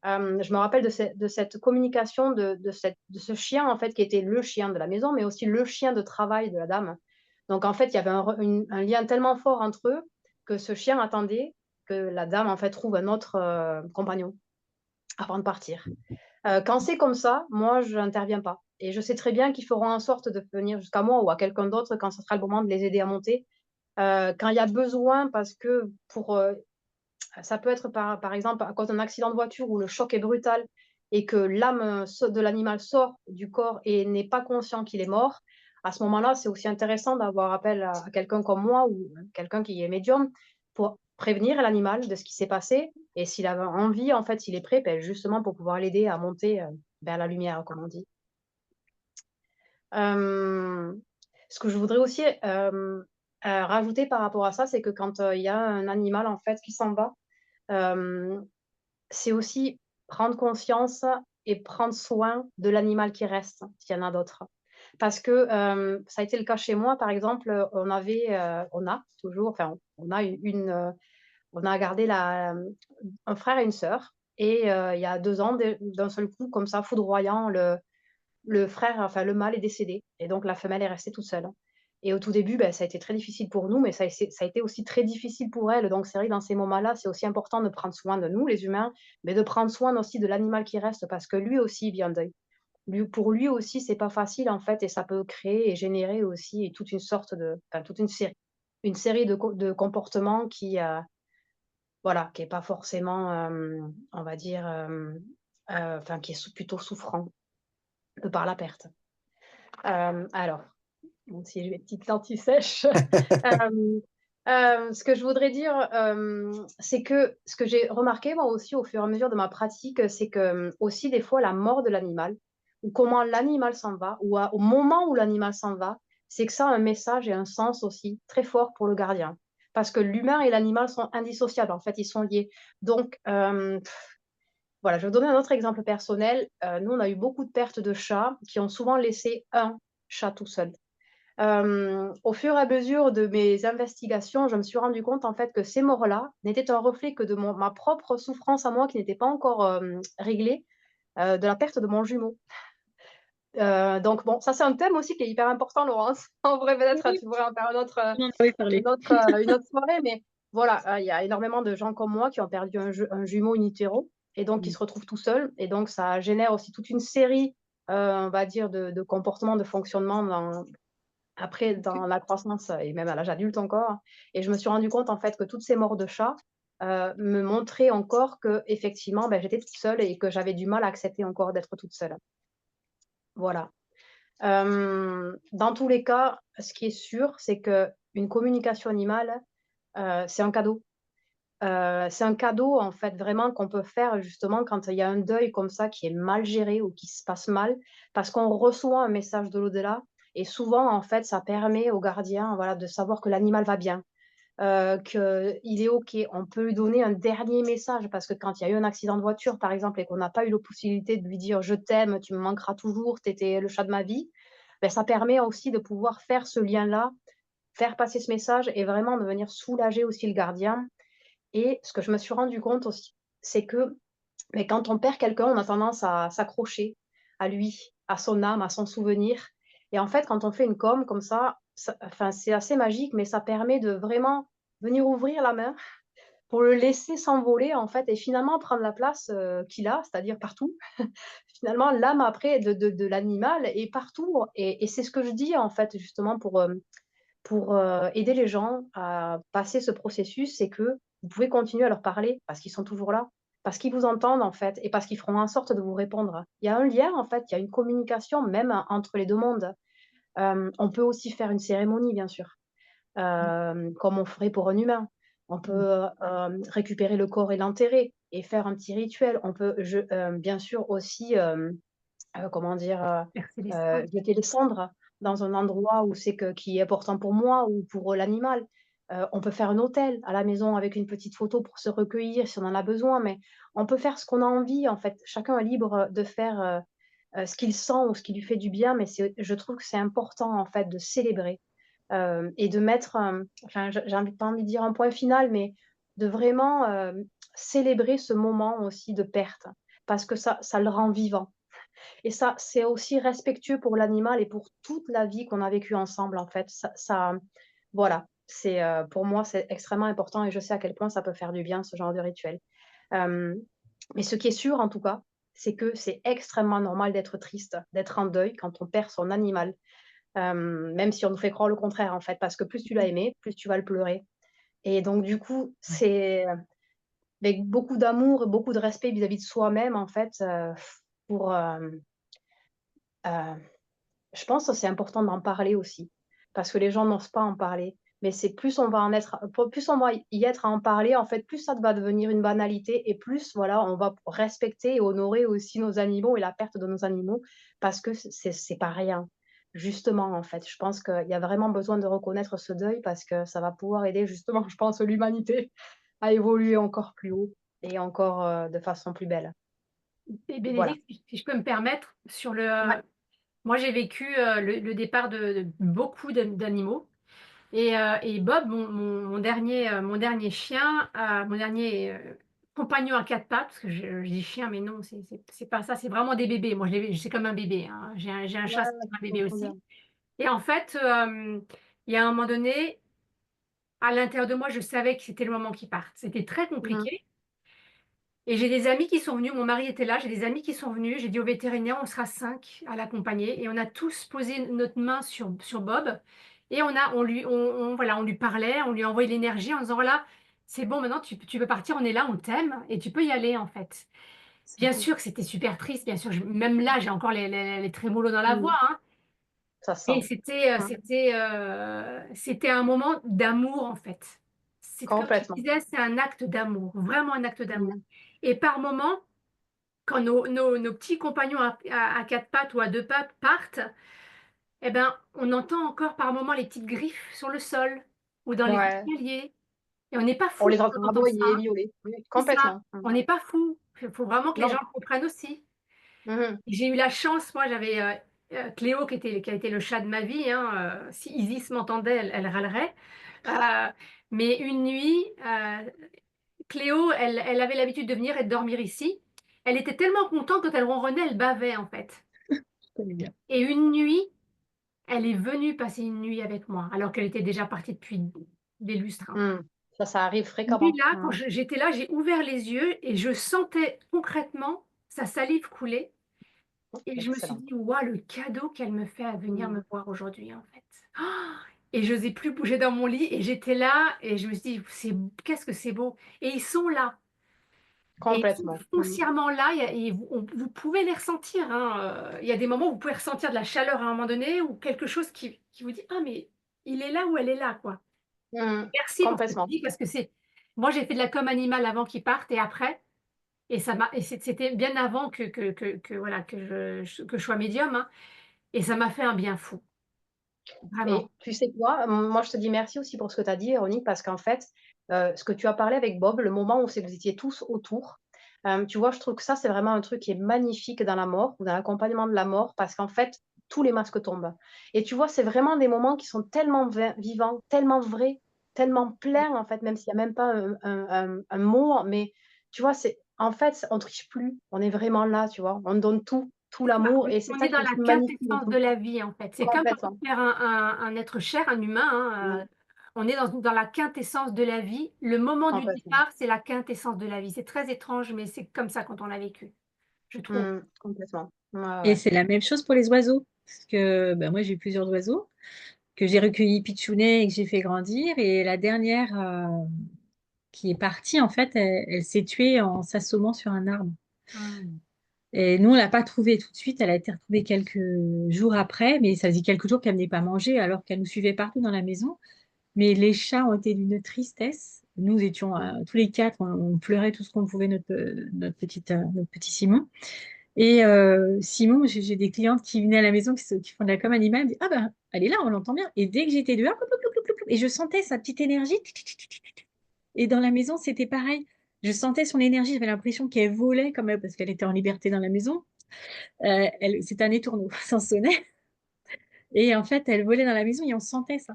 Je me rappelle de cette communication de ce chien, en fait, qui était le chien de la maison, mais aussi le chien de travail de la dame. Donc, en fait, il y avait un lien tellement fort entre eux que ce chien attendait que la dame, en fait, trouve un autre compagnon avant de partir. Quand c'est comme ça, moi, je n'interviens pas. Et je sais très bien qu'ils feront en sorte de venir jusqu'à moi ou à quelqu'un d'autre quand ce sera le moment de les aider à monter. Quand il y a besoin, parce que ça peut être par exemple à cause d'un accident de voiture où le choc est brutal et que l'âme de l'animal sort du corps et n'est pas conscient qu'il est mort. À ce moment-là, c'est aussi intéressant d'avoir appel à quelqu'un comme moi ou quelqu'un qui est médium pour prévenir l'animal de ce qui s'est passé. Et s'il a envie, en fait, s'il est prêt, ben, justement pour pouvoir l'aider à monter vers la lumière, comme on dit. Ce que je voudrais aussi rajouter par rapport à ça, c'est que quand il y a un animal en fait qui s'en va, c'est aussi prendre conscience et prendre soin de l'animal qui reste, s'il y en a d'autres. Parce que ça a été le cas chez moi, par exemple, on a toujours, enfin, on a gardé un frère et une sœur. Et il y a 2 ans, d'un seul coup, comme ça, foudroyant, le frère, enfin le mâle est décédé. Et donc la femelle est restée toute seule. Et au tout début, ça a été très difficile pour nous, mais ça a été aussi très difficile pour elle. Donc c'est vrai que dans ces moments-là, c'est aussi important de prendre soin de nous, les humains, mais de prendre soin aussi de l'animal qui reste, parce que lui aussi vit en deuil. Pour lui aussi, c'est pas facile en fait, et ça peut créer et générer aussi toute une sorte enfin toute une série de comportements qui, voilà, qui est pas forcément, on va dire, enfin qui est plutôt souffrant de par la perte. Alors, bon, si j'ai mes petites lentilles sèches. Ce que je voudrais dire, c'est que ce que j'ai remarqué moi aussi au fur et à mesure de ma pratique, c'est que aussi des fois la mort de l'animal ou comment l'animal s'en va ou au moment où l'animal s'en va, c'est que ça a un message et un sens aussi très fort pour le gardien. Parce que l'humain et l'animal sont indissociables, en fait, ils sont liés. Donc, voilà, je vais vous donner un autre exemple personnel. Nous, on a eu beaucoup de pertes de chats qui ont souvent laissé un chat tout seul. Au fur et à mesure de mes investigations, je me suis rendu compte en fait que ces morts-là n'étaient un reflet que de ma propre souffrance à moi qui n'était pas encore réglée, de la perte de mon jumeau. Donc bon, ça c'est un thème aussi qui est hyper important, Laurence. En vrai, peut-être Oui, tu pourrais en faire on en avait parlé. une autre soirée, mais voilà, il y a énormément de gens comme moi qui ont perdu un jumeau in utero et donc qui se retrouvent tout seuls. Et donc ça génère aussi toute une série, on va dire, de comportements, de fonctionnement après dans la croissance et même à l'âge adulte encore. Et je me suis rendu compte en fait que toutes ces morts de chats me montraient encore que effectivement, ben, j'étais toute seule et que j'avais du mal à accepter encore d'être toute seule. Voilà. Dans tous les cas, ce qui est sûr, c'est que une communication animale, c'est un cadeau. C'est un cadeau, en fait, vraiment qu'on peut faire justement quand il y a un deuil comme ça qui est mal géré ou qui se passe mal, parce qu'on reçoit un message de l'au-delà et souvent, en fait, ça permet au gardien, voilà, de savoir que l'animal va bien, qu'il est OK. On peut lui donner un dernier message parce que quand il y a eu un accident de voiture, par exemple, et qu'on n'a pas eu la possibilité de lui dire: «Je t'aime, tu me manqueras toujours, tu étais le chat de ma vie», beh, ça permet aussi de pouvoir faire ce lien-là, faire passer ce message et vraiment de venir soulager aussi le gardien. Et ce que je me suis rendu compte aussi, c'est que, mais quand on perd quelqu'un, on a tendance à s'accrocher à lui, à son âme, à son souvenir. Et en fait, quand on fait une com comme ça enfin, c'est assez magique, mais ça permet de vraiment venir ouvrir la main pour le laisser s'envoler, en fait, et finalement prendre la place, qu'il a, c'est-à-dire partout. Finalement, l'âme après de l'animal est partout et c'est ce que je dis, en fait, justement pour aider les gens à passer ce processus, c'est que vous pouvez continuer à leur parler parce qu'ils sont toujours là, parce qu'ils vous entendent en fait et parce qu'ils feront en sorte de vous répondre. Il y a un lien en fait, il y a une communication même entre les 2 mondes. On peut aussi faire une cérémonie bien sûr, comme on ferait pour un humain. On peut, récupérer le corps et l'enterrer et faire un petit rituel. On peut bien sûr aussi, comment dire? Percer les cendres. Jeter les cendres dans un endroit où c'est que qui est important pour moi ou pour, l'animal. On peut faire un autel à la maison avec une petite photo pour se recueillir si on en a besoin, mais on peut faire ce qu'on a envie en fait. Chacun est libre, de faire, ce qu'il sent ou ce qui lui fait du bien, mais je trouve que c'est important en fait de célébrer, et de mettre, enfin pas envie de dire un point final, mais de vraiment, célébrer ce moment aussi de perte parce que ça le rend vivant. Et ça, c'est aussi respectueux pour l'animal et pour toute la vie qu'on a vécue ensemble, en fait. Voilà, pour moi, c'est extrêmement important et je sais à quel point ça peut faire du bien, ce genre de rituel. Hem, mais ce qui est sûr, en tout cas, c'est que c'est extrêmement normal d'être triste, d'être en deuil quand on perd son animal, même si on nous fait croire le contraire, en fait, parce que plus tu l'as aimé, plus tu vas le pleurer et donc du coup, c'est avec beaucoup d'amour et beaucoup de respect vis-à-vis de soi-même, en fait, pour, heu je pense que c'est important d'en parler aussi, parce que les gens n'osent pas en parler. Mais c'est plus on va y être à en parler, en fait, plus ça va devenir une banalité et plus, voilà, on va respecter et honorer aussi nos animaux et la perte de nos animaux parce que c'est pas rien. Justement, en fait, je pense qu'il y a vraiment besoin de reconnaître ce deuil parce que ça va pouvoir aider justement, je pense, l'humanité à évoluer encore plus haut et encore, de façon plus belle. Et Voilà. Bénédicte, si je peux me permettre, sur Ouais. moi j'ai vécu, le départ de beaucoup d'animaux et Bob, mon dernier chien, mon dernier, compagnon à 4 pattes, parce que je dis chien, mais non, c'est pas ça, c'est vraiment des bébés. Moi, c'est comme un bébé, hein. J'ai un Ouais, chat, c'est comme un je bébé comprends bien. aussi et en fait, il y a un moment donné, à l'intérieur de moi, je savais que c'était le moment qu'ils partent. C'était très Mmh. compliqué et j'ai des amis qui sont venus, mon mari était là, j'ai des amis qui sont venus, j'ai dit au vétérinaire: «On sera 5 à l'accompagner» et on a tous posé notre main sur Bob et on lui parlait, on lui envoyait de l'énergie en disant: «Voilà, c'est bon maintenant tu peux partir, on est là, on t'aime et tu peux y aller en fait». C'est Bien beau. sûr que c'était super triste, bien sûr, même là, j'ai encore les trémolos dans la Mmh. voix, hein, Ça se et sent. Mmh. c'était un moment d'amour en fait. C'est comme tu Complètement. disais, c'est un acte d'amour, vraiment un acte d'amour Mmh. et par moments quand nos petits compagnons à 4 pattes ou à 2 pattes partent, eh ben, on entend encore par moments les petites griffes sur le sol ou dans les Ouais, escaliers et on n'est pas on fou les quand entend on entend ça, aboyer, hein. miauler. Oui, C'est ça, complètement. Mmh. on n'est pas fou. Il faut vraiment que les gens Non. le comprennent aussi. Mmh mh. J'ai eu la chance, moi j'avais, Cléo qui a été le chat de ma vie, hein, si Isis m'entendait, elle râlerait. Heu, mais une nuit, Cléo, elle avait l'habitude de venir et de dormir ici. Elle était tellement contente quand elle ronronnait, elle bavait en fait Je connais bien. et une nuit, elle est venue passer une nuit avec moi, alors qu'elle était déjà partie depuis des lustres, hein. Mmh. Ça arrive Lui fréquemment. là, quand Mmh. j'étais là, j'ai ouvert les yeux et je sentais concrètement sa salive couler Et je me suis Excellent. dit: «Waouh, le cadeau qu'elle me fait à venir Mmh. me voir aujourd'hui, en fait». Ah, et j'osais plus bouger dans mon lit et j'étais là et je me suis dit: Qu'est-ce que c'est beau» et ils sont là et ils sont Complètement. Mmh. foncièrement là et vous pouvez les ressentir, hein, il y a des moments où vous pouvez ressentir de la chaleur à un moment donné ou quelque chose qui vous dit: «Ah mais il est là ou elle est là, quoi». Mmh. Merci pour cette Complètement. musique parce que c'est moi j'ai fait de la com animale avant qu'ils partent et après et ça m'a et c'était bien avant que voilà que je sois médium, hein, et ça m'a fait un bien fou, vraiment. Et tu sais quoi? Moi, je te dis merci aussi pour ce que tu as dit, Véronique, parce qu'en fait, ce que tu as parlé avec Bob, le moment où c'est que vous étiez tous autour, tu vois, je trouve que ça, c'est vraiment un truc qui est magnifique dans la mort ou dans l'accompagnement de la mort parce qu'en fait, tous les masques tombent. Et tu vois, c'est vraiment des moments qui sont tellement vivants, tellement vrais, tellement pleins, en fait, même s'il y a même pas un mot, mais tu vois, c'est en fait, on triche plus, on est vraiment là, tu vois? On donne tout C'est ça, l'amour et c'est on ça est qui dans est la magnifique dans quintessence ce de la vie, en fait. C'est comme complètement. faire un être cher, un humain, hein, Mmh, on est dans la quintessence de la vie. Le moment du complètement. départ, c'est la quintessence de la vie. C'est très étrange, mais c'est comme ça quand on l'a vécu, je trouve. Complètement. Ouais, Et ouais. c'est la même chose pour les oiseaux. Parce que ben, moi, j'ai eu plusieurs oiseaux que j'ai recueillis pitchounets et que j'ai fait grandir. Et la dernière qui est partie, en fait, elle s'est tuée en s'assommant sur un arbre. Mmh. Et nous, on l'a pas trouvée tout de suite. Elle a été retrouvée quelques jours après, mais ça faisait quelques jours qu'elle venait pas manger alors qu'elle nous suivait partout dans la maison. Mais les chats ont été d'une tristesse. Nous étions tous les quatre, on pleurait tout ce qu'on pouvait, notre petit Simon. Et Simon, j'ai des clientes qui venaient à la maison qui font de la com animale, elles me disent, ah ben, elle est là, on l'entend bien. Et dès que j'étais dehors, ploup, ploup, ploup, ploup, ploup, et je sentais sa petite énergie. Et dans la maison, c'était pareil. Je sentais son énergie, j'avais l'impression qu'elle volait comme elle, parce qu'elle était en liberté dans la maison. C'était un étourneau, ça sonnait. Et en fait, elle volait dans la maison et on sentait ça.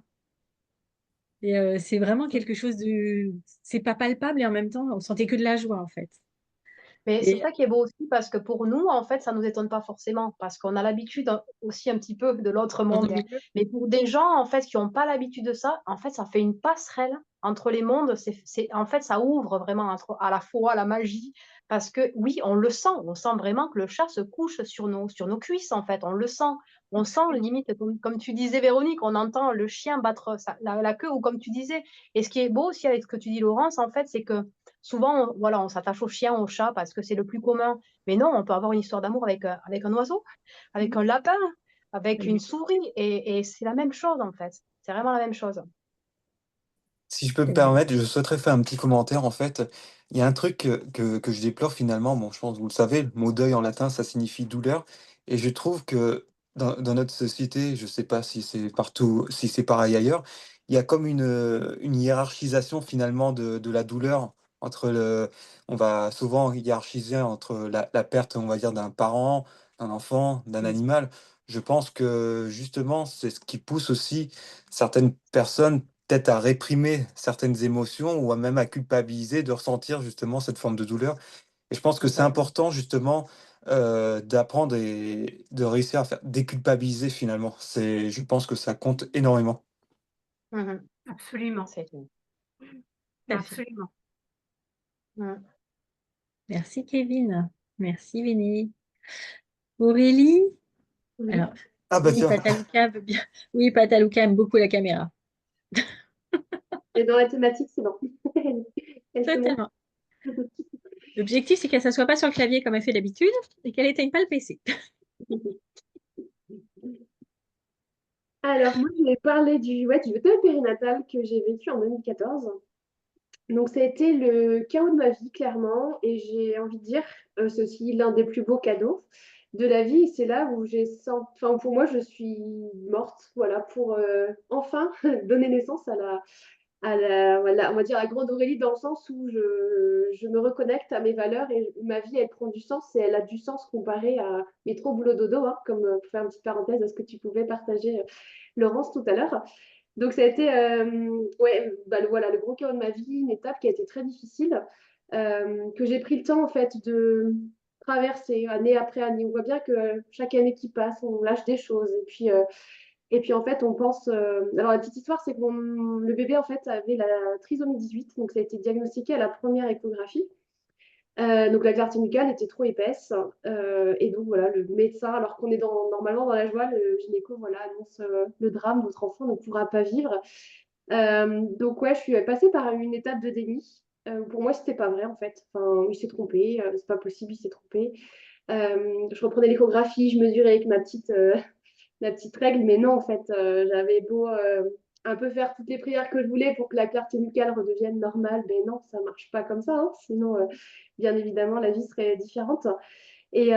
Et c'est vraiment quelque chose de... C'est pas palpable et en même temps, on sentait que de la joie, en fait. Mais c'est Et ça qui est beau aussi parce que pour nous, en fait, ça nous étonne pas forcément parce qu'on a l'habitude aussi un petit peu de l'autre dans nos monde. milieux, Mais pour des gens, en fait, qui ont pas l'habitude de ça, en fait, ça fait une passerelle entre les mondes. En fait, ça ouvre vraiment à la fois la magie parce que oui, on sent vraiment que le chat se couche sur nos cuisses, en fait, on le sent. On sent limite, comme tu disais, Véronique, on entend le chien battre la queue ou comme tu disais. Et ce qui est beau aussi avec ce que tu dis, Laurence, en fait, c'est que souvent, voilà, on s'attache au chien, au chat parce que c'est le plus commun. Mais non, on peut avoir une histoire d'amour avec un oiseau, avec un lapin, avec une souris, et c'est la même chose en fait. C'est vraiment la même chose. Si je peux me permettre, je souhaiterais faire un petit commentaire. En fait, il y a un truc que je déplore finalement. Bon, je pense que vous le savez, le mot deuil en latin, ça signifie douleur. Et je trouve que dans notre société, je ne sais pas si c'est partout, si c'est pareil ailleurs, il y a comme une hiérarchisation finalement de la douleur entre on va souvent hiérarchiser entre la perte, on va dire, d'un parent, d'un enfant, d'un animal. Je pense que justement, c'est ce qui pousse aussi certaines personnes peut-être à réprimer certaines émotions ou à même à culpabiliser de ressentir justement cette forme de douleur. Et je pense que c'est Complètement. important justement d'apprendre et de réussir à faire déculpabiliser finalement. Je pense que ça compte énormément. Mhm. Absolument, C'est tout. tout à fait. absolument. Mhm. Merci, Kevin. Merci, Vinny. Aurélie? Oui. Alors, Ah bah oui, tiens, Patalouka veut bien. Oui, Patalouka aime beaucoup la caméra. Et dans la thématique, c'est bon. Elle se montre. Totalement. L'objectif, c'est qu'elle ne s'assoie pas sur le clavier comme elle fait d'habitude et qu'elle éteigne pas le PC. Alors, moi, je vais parler du deuil périnatal que j'ai vécu en 2014. Donc, ça a été le chaos de ma vie, clairement. Et j'ai envie de dire, ceci, l'un des plus beaux cadeaux de la vie. C'est là où j'ai senti, enfin, pour moi, je suis morte, voilà, pour enfin donner naissance voilà, on va dire à la grande Aurélie dans le sens où je me reconnecte à mes valeurs et ma vie, elle prend du sens et elle a du sens comparé à mes trop boulot dodo, hein, comme pour faire une petite parenthèse à ce que tu pouvais partager, Laurence, tout à l'heure. Donc, ça a été ouais, bah, voilà, le gros chaos de ma vie, une étape qui a été très difficile, que j'ai pris le temps en fait de traverser année après année. On voit bien que chaque année qui passe, on lâche des choses. Et puis en fait, on pense. Alors la petite histoire, c'est que le bébé en fait avait la trisomie 18, donc ça a été diagnostiqué à la première échographie. Donc la clarté nucale était trop épaisse. Et donc voilà, le médecin, alors qu'on est normalement dans la joie, le gynéco voilà, annonce le drame, votre enfant ne pourra pas vivre. Donc ouais, je suis passée par une étape de déni. Pour moi, c'était pas vrai en fait. Enfin, il s'est trompé, c'est pas possible, il s'est trompé. Je reprenais l'échographie, je mesurais avec ma petite règle, mais non, en fait, j'avais beau un peu faire toutes les prières que je voulais pour que la clarté nucale redevienne normale, ben non, ça marche pas comme ça, hein. Sinon, bien évidemment, la vie serait différente. Et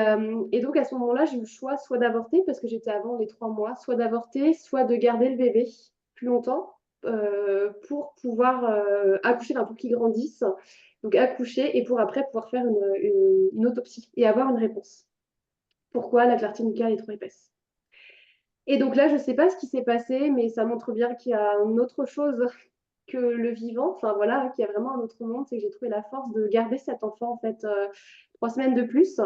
donc à ce moment-là, j'ai eu le choix soit d'avorter, parce que j'étais avant les 3 mois, soit d'avorter, soit de garder le bébé plus longtemps pour pouvoir accoucher, enfin, pour qu'il grandisse, donc accoucher, et pour après pouvoir faire une autopsie et avoir une réponse. Pourquoi la clarté nucale est trop épaisse? Et donc là, je ne sais pas ce qui s'est passé, mais ça montre bien qu'il y a une autre chose que le vivant, enfin voilà, qu'il y a vraiment un autre monde, c'est que j'ai trouvé la force de garder cet enfant en fait 3 semaines de plus.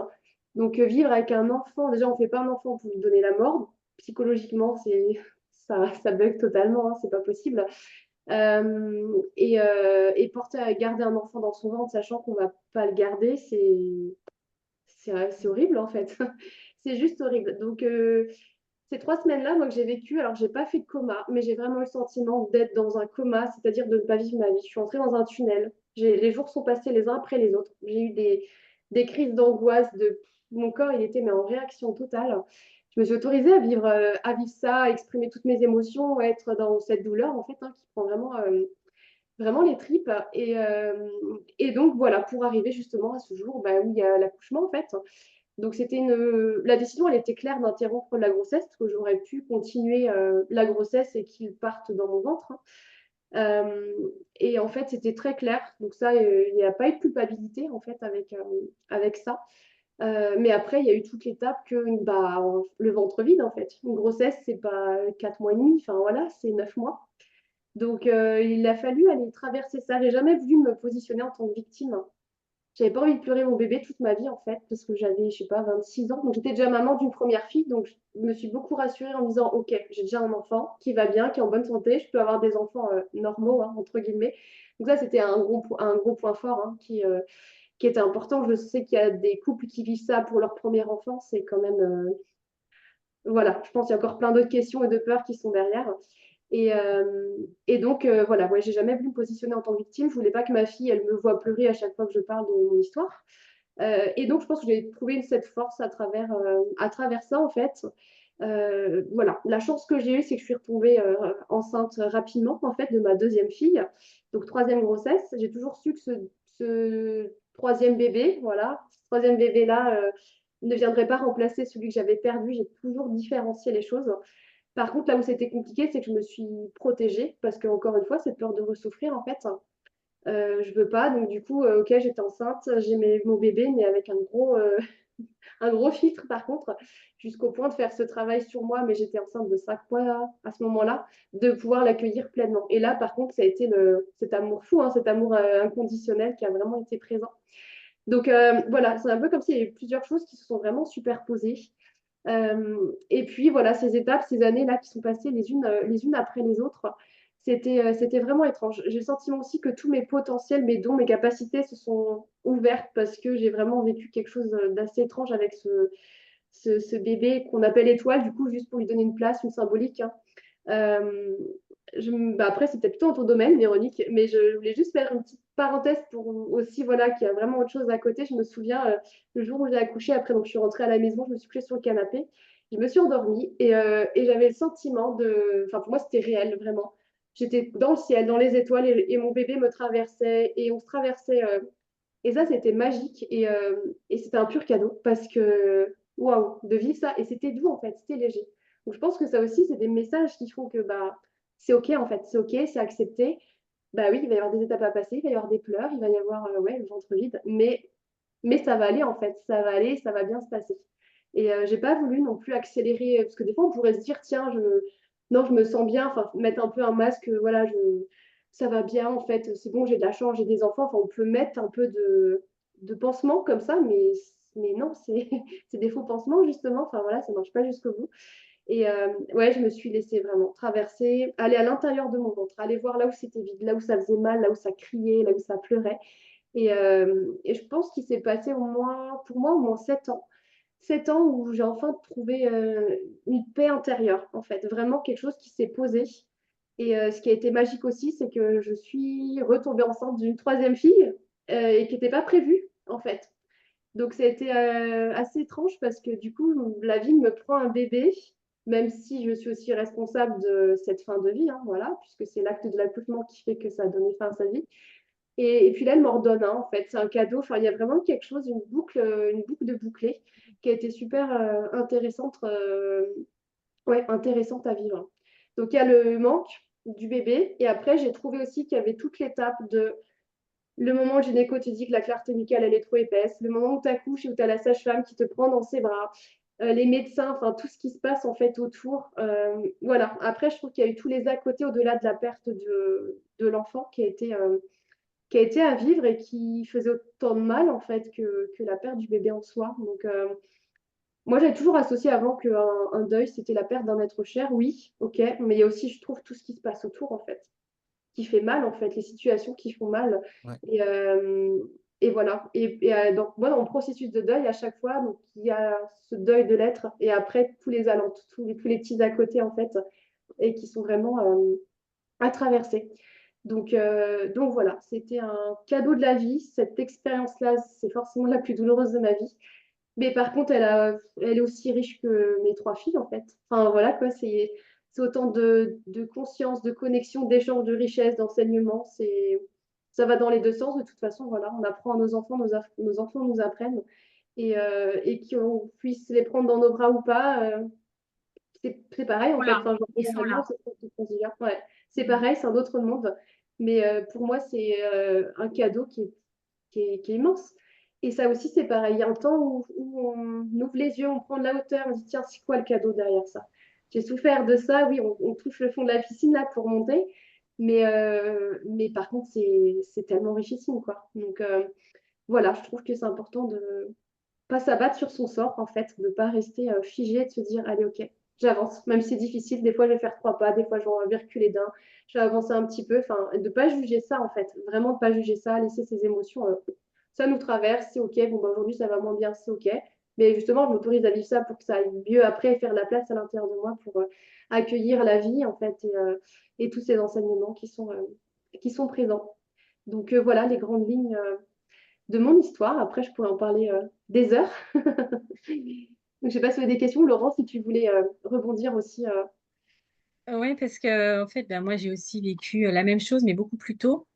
Donc vivre avec un enfant, déjà on ne fait pas un enfant pour lui donner la mort, psychologiquement ça bug totalement, hein, c'est pas possible. Et garder un enfant dans son ventre, sachant qu'on va pas le garder, c'est horrible en fait. C'est juste horrible. Donc ces 3 semaines-là, moi, que j'ai vécu, alors j'ai pas fait de coma, mais j'ai vraiment eu le sentiment d'être dans un coma, c'est-à-dire de ne pas vivre ma vie. Je suis entrée dans un tunnel. Les jours sont passés les uns après les autres. J'ai eu des crises d'angoisse, mon corps, il était mais en réaction totale. Je me suis autorisée à vivre ça, à exprimer toutes mes émotions, à être dans cette douleur, en fait, hein, qui prend vraiment les tripes. Et donc, voilà, pour arriver justement à ce jour bah, où il y a l'accouchement, en fait. Donc, la décision, elle était claire d'interrompre la grossesse, parce que j'aurais pu continuer la grossesse et qu'il parte dans mon ventre, hein. Et en fait, c'était très clair. Donc, ça, il n'y a pas eu de culpabilité, en fait, avec ça. Mais après, il y a eu toute l'étape que bah, le ventre vide, en fait. Une grossesse, c'est pas 4 mois et demi, enfin voilà, c'est 9 mois. Donc, il a fallu aller traverser ça. J'ai jamais voulu me positionner en tant que victime. J'avais pas envie de pleurer mon bébé toute ma vie, en fait, parce que j'avais, je sais pas, 26 ans. Donc, j'étais déjà maman d'une première fille. Donc, je me suis beaucoup rassurée en me disant, OK, j'ai déjà un enfant qui va bien, qui est en bonne santé. Je peux avoir des enfants normaux, hein, entre guillemets. Donc, ça, c'était un gros point fort, hein, qui était important. Je sais qu'il y a des couples qui vivent ça pour leur premier enfant. C'est quand même, voilà, je pense qu'il y a encore plein d'autres questions et de peurs qui sont derrière. Et donc, voilà, ouais, j'ai jamais voulu me positionner en tant que victime. Je voulais pas que ma fille, elle me voit pleurer à chaque fois que je parle de mon histoire. Et donc, je pense que j'ai trouvé cette force à travers ça, en fait. Voilà, la chance que j'ai eue, c'est que je suis retombée enceinte rapidement, en fait, de ma deuxième fille. Donc, troisième grossesse. J'ai toujours su que ce troisième bébé, voilà, ce troisième bébé-là ne viendrait pas remplacer celui que j'avais perdu. J'ai toujours différencié les choses. Par contre, là où c'était compliqué, c'est que je me suis protégée parce que, encore une fois, cette peur de ressouffrir, en fait, je veux pas. Donc, du coup, ok, j'étais enceinte, j'aimais mon bébé, mais avec un gros filtre, par contre, jusqu'au point de faire ce travail sur moi, mais j'étais enceinte de 5 mois à ce moment-là, de pouvoir l'accueillir pleinement. Et là, par contre, ça a été cet amour fou, hein, cet amour inconditionnel qui a vraiment été présent. Donc, voilà, c'est un peu comme s'il y avait plusieurs choses qui se sont vraiment superposées. Et puis voilà, ces étapes, ces années-là qui sont passées les unes après les autres, c'était vraiment étrange. J'ai le sentiment aussi que tous mes potentiels, mes dons, mes capacités se sont ouvertes parce que j'ai vraiment vécu quelque chose d'assez étrange avec ce bébé qu'on appelle étoile, du coup, juste pour lui donner une place, une symbolique, hein. Euh, bah après, c'était plutôt dans ton domaine, Véronique, mais je voulais juste faire une petite parenthèse pour aussi, voilà, qu'il y a vraiment autre chose à côté. Je me souviens, le jour où j'ai accouché, après, donc je suis rentrée à la maison, je me suis couchée sur le canapé, je me suis endormie et j'avais le sentiment enfin, pour moi, c'était réel, vraiment. J'étais dans le ciel, dans les étoiles et mon bébé me traversait et on se traversait. Et ça, c'était magique et c'était un pur cadeau parce que, waouh, de vivre ça. Et c'était doux, en fait, c'était léger. Donc, je pense que ça aussi, c'est des messages qui font que bah, c'est OK, en fait, c'est OK, c'est accepté. Bah oui, il va y avoir des étapes à passer, il va y avoir des pleurs, il va y avoir ouais, le ventre vide, mais ça va aller, en fait, ça va aller, ça va bien se passer. Et j'ai pas voulu non plus accélérer, parce que des fois, on pourrait se dire, tiens, non, je me sens bien, enfin, mettre un peu un masque, voilà, ça va bien, en fait, c'est bon, j'ai de la chance, j'ai des enfants, enfin, on peut mettre un peu de pansement comme ça, mais non, c'est des faux pansements, justement, enfin, voilà, ça marche pas jusqu'au bout. Et ouais, je me suis laissée vraiment traverser, aller à l'intérieur de mon ventre, aller voir là où c'était vide, là où ça faisait mal, là où ça criait, là où ça pleurait. Et je pense qu'il s'est passé pour moi, au moins 7 ans. 7 ans où j'ai enfin trouvé une paix intérieure, en fait. Vraiment quelque chose qui s'est posé. Et ce qui a été magique aussi, c'est que je suis retombée enceinte d'une troisième fille et qui n'était pas prévue, en fait. Donc, ça a été assez étrange parce que du coup, la vie me prend un bébé, même si je suis aussi responsable de cette fin de vie, hein, voilà, puisque c'est l'acte de l'accouchement qui fait que ça a donné fin à sa vie. Et puis là, elle m'ordonne, hein, en fait, c'est un cadeau. Enfin, il y a vraiment quelque chose, une boucle de bouclée qui a été super intéressante, ouais, intéressante à vivre. Donc, il y a le manque du bébé. Et après, j'ai trouvé aussi qu'il y avait toute l'étape de le moment où le gynéco te dit que la clarté nucale, elle est trop épaisse, le moment où tu accouches et où tu as la sage-femme qui te prend dans ses bras, les médecins, enfin tout ce qui se passe en fait autour. Voilà. Après, je trouve qu'il y a eu tous les à côté au-delà de la perte de l'enfant qui a été à vivre et qui faisait autant de mal en fait que la perte du bébé en soi. Donc, moi, j'avais toujours associé avant qu'un un deuil, c'était la perte d'un être cher, oui, ok, mais il y a aussi, je trouve, tout ce qui se passe autour en fait qui fait mal, en fait, les situations qui font mal. Ouais. Et voilà. Donc, moi, dans mon processus de deuil, à chaque fois, donc, il y a ce deuil de l'être et après, tous les alentours, tous les petits à côté, en fait, et qui sont vraiment à traverser. Donc voilà, c'était un cadeau de la vie. Cette expérience-là, c'est forcément la plus douloureuse de ma vie. Mais par contre, elle est aussi riche que mes trois filles, en fait. Enfin, voilà, quoi, c'est autant de conscience, de connexion, d'échange, de richesse, d'enseignement. Ça va dans les deux sens. De toute façon, voilà, on apprend à nos enfants, nos enfants nous apprennent. Et qu'on puisse les prendre dans nos bras ou pas, c'est pareil, en fait. Voilà, Enfin, genre, ils sont globalement, là. c'est ce qu'on se considère. Ouais, c'est pareil, c'est un autre monde. Mais pour moi, c'est un cadeau qui est immense. Et ça aussi, c'est pareil. Il y a un temps où on ouvre les yeux, on prend de la hauteur, on se dit, tiens, c'est quoi le cadeau derrière ça? J'ai souffert de ça, oui, on touche le fond de la piscine là pour monter, mais par contre, c'est tellement richissime, quoi. Donc voilà, je trouve que c'est important de pas s'abattre sur son sort, en fait, de pas rester figé, de se dire, allez, ok, j'avance, même si c'est difficile, des fois je vais faire 3 pas, des fois je vais reculer d'un, je vais avancer un petit peu, enfin, de pas juger ça, en fait, vraiment de pas juger ça, laisser ses émotions, ça nous traverse, c'est ok, bon, bah, aujourd'hui ça va moins bien, c'est ok, mais justement, je m'autorise à vivre ça pour que ça aille mieux après, et faire la place à l'intérieur de moi pour accueillir la vie, en fait, et tous ces enseignements qui sont présents. Donc voilà les grandes lignes de mon histoire. Après, je pourrais en parler des heures. Donc, je sais pas si vous avez des questions. Laurent, si tu voulais rebondir aussi. Oui, parce que en fait, ben, moi, j'ai aussi vécu la même chose, mais beaucoup plus tôt.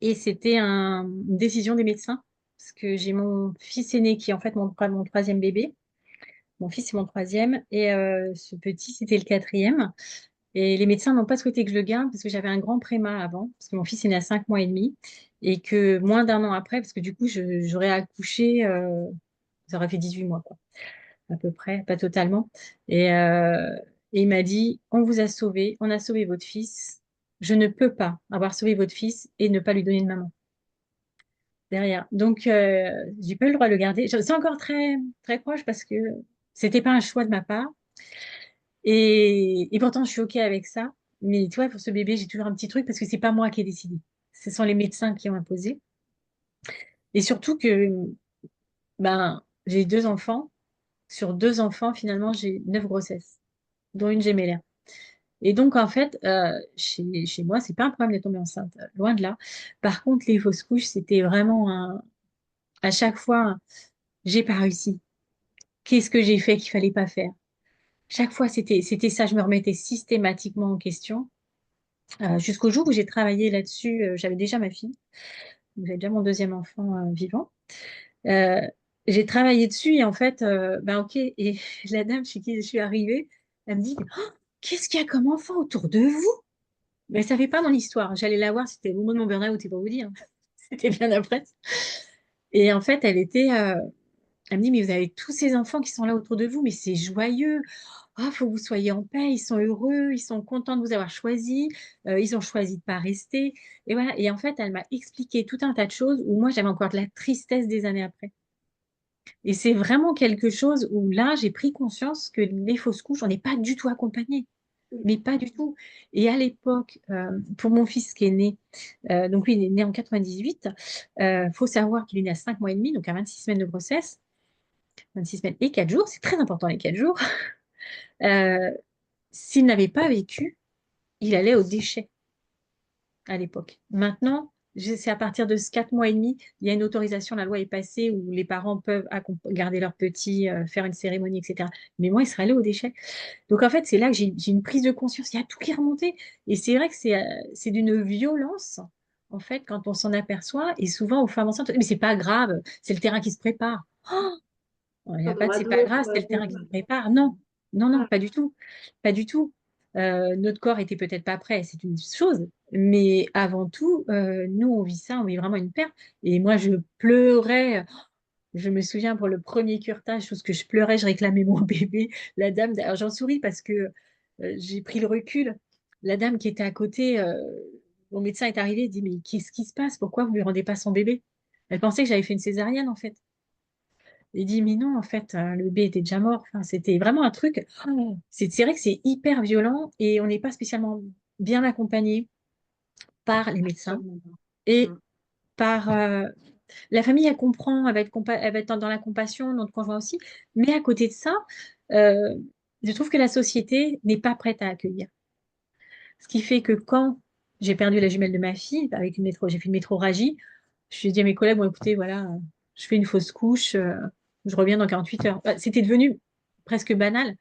Et c'était une décision des médecins. Parce que j'ai mon fils aîné qui est en fait mon troisième bébé. Mon fils, c'est mon troisième. Et ce petit, c'était le quatrième. Et les médecins n'ont pas souhaité que je le garde parce que j'avais un grand préma avant. Parce que mon fils est né à 5 mois et demi. Et que moins d'un an après, parce que du coup, j'aurais accouché, ça aurait fait 18 mois, quoi, à peu près, pas totalement. Et, euh, et il m'a dit, on vous a sauvé, on a sauvé votre fils. Je ne peux pas avoir sauvé votre fils et ne pas lui donner de maman derrière. Donc, j'ai pas eu le droit de le garder. C'est encore très, très proche parce que c'était pas un choix de ma part. Et pourtant, je suis OK avec ça. Mais tu vois, pour ce bébé, j'ai toujours un petit truc parce que c'est pas moi qui ai décidé. Ce sont les médecins qui ont imposé. Et surtout que, ben, j'ai 2 enfants. Sur 2 enfants, finalement, j'ai 9 grossesses, dont une gémellaire. Et donc, en fait, chez moi, c'est pas un problème de tomber enceinte, loin de là. Par contre, les fausses couches, c'était vraiment à chaque fois, j'ai pas réussi. Qu'est-ce que j'ai fait qu'il fallait pas faire? Chaque fois, c'était ça. Je me remettais systématiquement en question. Jusqu'au jour où j'ai travaillé là-dessus. J'avais déjà ma fille. Donc, j'avais déjà mon deuxième enfant vivant. Euh, j'ai travaillé dessus et en fait, ben ok. Et la dame chez qui je suis arrivée, elle me dit, oh, qu'est-ce qu'il y a comme enfant autour de vous? Mais elle savait pas mon histoire. J'allais la voir, c'était au moment de mon burn-out, c'est pour vous dire. C'était bien après. Et en fait, elle me dit, mais vous avez tous ces enfants qui sont là autour de vous, mais c'est joyeux. Ah, faut que vous soyez en paix, ils sont heureux, ils sont contents de vous avoir choisi, ils ont choisi de pas rester. Et voilà. Et en fait, elle m'a expliqué tout un tas de choses où moi, j'avais encore de la tristesse des années après. Et c'est vraiment quelque chose où là, j'ai pris conscience que les fausses couches, on n'est pas du tout accompagnés. mais pas du tout. Et à l'époque, pour mon fils qui est né, donc lui, il est né en 98, faut savoir qu'il est né à 5 mois et demi, donc à 26 semaines de grossesse, 26 semaines et 4 jours, c'est très important les 4 jours. Euh, S'il n'avait pas vécu, il allait au déchet à l'époque. Maintenant, c'est à partir de ce 4 mois et demi, il y a une autorisation, la loi est passée où les parents peuvent garder leur petit, faire une cérémonie, etc. Mais moi, il serait allé au déchet. Donc en fait, c'est là que j'ai une prise de conscience. Il y a tout qui est remonté. Et c'est vrai que c'est d'une violence, en fait, quand on s'en aperçoit. Et souvent aux femmes enceintes, mais c'est pas grave, c'est le terrain qui se prépare. Oh, il n'y Enfin, a pas dans de la c'est pas danse, grave, c'est le terrain qui se prépare. Non, non, non, pas du tout. Pas du tout. Notre corps était peut-être pas prêt, c'est une chose. Mais avant tout, nous, on vit ça, on vit vraiment une perte. Et moi, je pleurais. Je me souviens pour le premier curetage, chose que je pleurais, je réclamais mon bébé. La dame, alors j'en souris parce que j'ai pris le recul. La dame qui était à côté, mon médecin est arrivé, il dit, mais qu'est-ce qui se passe? Pourquoi vous lui rendez pas son bébé? Elle pensait que j'avais fait une césarienne en fait. Il dit, mais non, en fait, le bébé était déjà mort. Enfin, c'était vraiment un truc. Oh, c'est vrai que c'est hyper violent et on n'est pas spécialement bien accompagné par les médecins Absolument pas. et Mm. par la famille. Elle comprend, elle va être dans la compassion, notre conjoint aussi. Mais à côté de ça, euh, je trouve que la société n'est pas prête à accueillir. Ce qui fait que quand j'ai perdu la jumelle de ma fille, avec j'ai fait une métroragie, je lui ai dit à mes collègues, bon, écoutez, voilà, je fais une fausse couche, je reviens dans 48 heures. Bah, c'était devenu presque banal.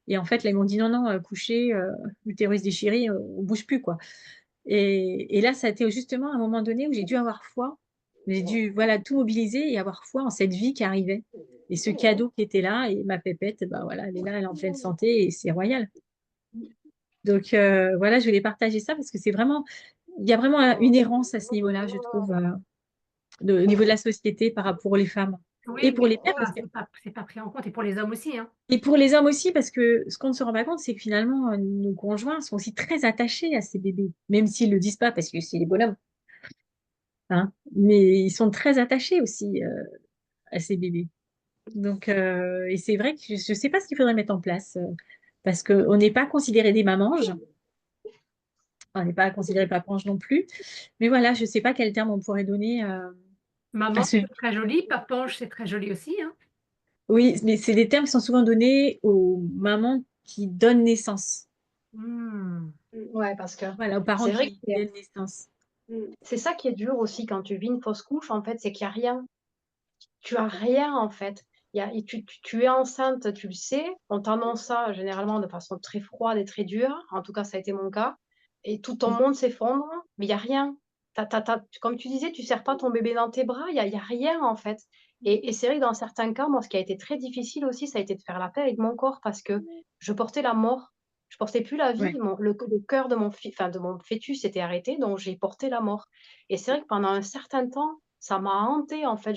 Et en fait, là, ils m'ont dit, non, non, coucher, l'utérus déchiré, on bouge plus, quoi. Et là, ça a été justement un moment donné où j'ai dû avoir foi. J'ai dû, voilà, tout mobiliser et avoir foi en cette vie qui arrivait. Et ce cadeau qui était là, et ma pépette, bah voilà, elle est là, elle est en pleine santé et c'est royal. Donc voilà, je voulais partager ça parce que c'est vraiment, il y a vraiment une errance à ce niveau-là, je trouve, au niveau de la société par rapport aux femmes. Et Oui, pour mais les c'est pères, pas, parce que, c'est pas pris en compte. Et pour les hommes aussi, hein. et pour les hommes aussi, parce que ce qu'on ne se rend pas compte, c'est que finalement, nos conjoints sont aussi très attachés à ces bébés, même s'ils ne le disent pas parce que c'est les bonhommes. Hein. Mais ils sont très attachés aussi à ces bébés. Donc, et c'est vrai que je ne sais pas ce qu'il faudrait mettre en place parce qu'on n'est pas considéré des mamanges, on n'est pas considéré papange non plus. Mais voilà, je ne sais pas quel terme on pourrait donner à Maman, ce. c'est très joli. Papange, c'est très joli aussi, hein. Oui, mais c'est des termes qui sont souvent donnés aux mamans qui donnent naissance. Hmm. Ouais, parce que Voilà, aux parents c'est vrai que qui donnent naissance. c'est ça qui est dur aussi quand tu vis une fausse couche, en fait, c'est qu'il n'y a rien. Tu as rien, en fait. Et tu es enceinte, tu le sais. On t'annonce ça généralement de façon très froide et très dure. En tout cas, ça a été mon cas. Et tout ton Mm. monde s'effondre, mais il n'y a rien. Comme tu disais, tu ne serres pas ton bébé dans tes bras, il y a rien, en fait. Et c'est vrai que dans certains cas, moi, ce qui a été très difficile aussi, ça a été de faire la paix avec mon corps parce que je portais la mort. Je portais plus la vie. Ouais. Le cœur de de mon fœtus s'était arrêté, donc j'ai porté la mort. Et c'est vrai que pendant un certain temps, ça m'a hantée, en fait.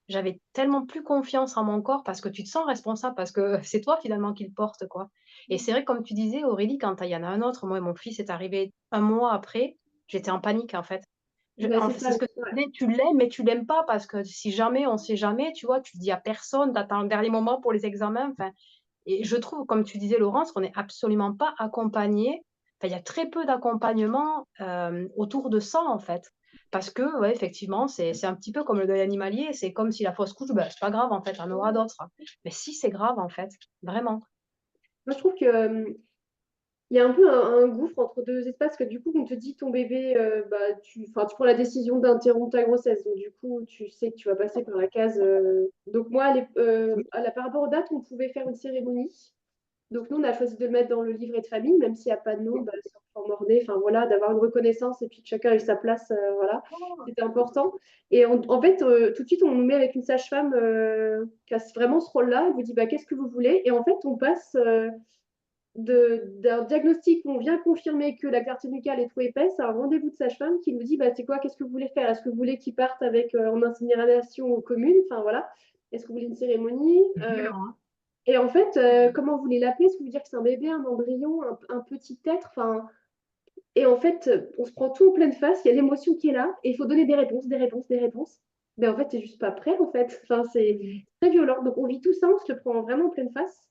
J'avais tellement plus confiance en mon corps parce que tu te sens responsable, parce que c'est toi finalement qui le porte, quoi. Et c'est vrai, comme tu disais, Aurélie, quand il y en a un autre, moi, mon fils est arrivé un mois après, j'étais en panique, en fait. Bah, c'est C'est ça. ce que Ouais. tu disais, tu l'aimes, mais tu l'aimes pas parce que si jamais, on sait jamais, tu vois, tu le dis à personne, t'attends le dernier moment pour les examens. Enfin, et je trouve, comme tu disais, Laurence, qu'on n'est absolument pas accompagné. Enfin, il y a très peu d'accompagnement autour de ça, en fait. Parce que, ouais, effectivement, c'est un petit peu comme le deuil animalier. C'est comme si la fausse couche, ben, c'est pas grave, en fait, on en aura d'autres. Mais si, c'est grave, en fait. Vraiment. Moi, je trouve que il y a un peu un gouffre entre deux espaces que du coup, on te dit ton bébé, bah, enfin, tu prends la décision d'interrompre ta grossesse. Donc, du coup, tu sais que tu vas passer par la case. Donc, moi, par rapport aux dates, on pouvait faire une cérémonie. Donc, nous, on a choisi de le mettre dans le livret de famille, même s'il n'y a pas de nom, bah, sur le forme orné, enfin voilà, d'avoir une reconnaissance et puis que chacun ait sa place, voilà, c'était important. Et en fait, tout de suite, on nous met avec une sage-femme qui a vraiment ce rôle-là. Elle vous dit, bah, qu'est-ce que vous voulez? Et en fait, on passe d'un diagnostic où on vient confirmer que la clarté nucléaire est trop épaisse à un rendez-vous de sage-femme qui nous dit, bah, c'est quoi, qu'est-ce que vous voulez faire? Est-ce que vous voulez qu'ils partent avec en incinération commune? Enfin voilà. Est-ce que vous voulez une cérémonie? C'est violent, hein. Et en fait, comment vous voulez l'appeler? Est-ce que vous voulez dire que c'est un bébé, un embryon, un petit être? Enfin, et en fait, on se prend tout en pleine face, il y a l'émotion qui est là, et il faut donner des réponses, des réponses, des réponses. Mais en fait, t'es juste pas prêt, en fait. Enfin, c'est très violent. Donc, on vit tout ça, on se le prend vraiment en pleine face.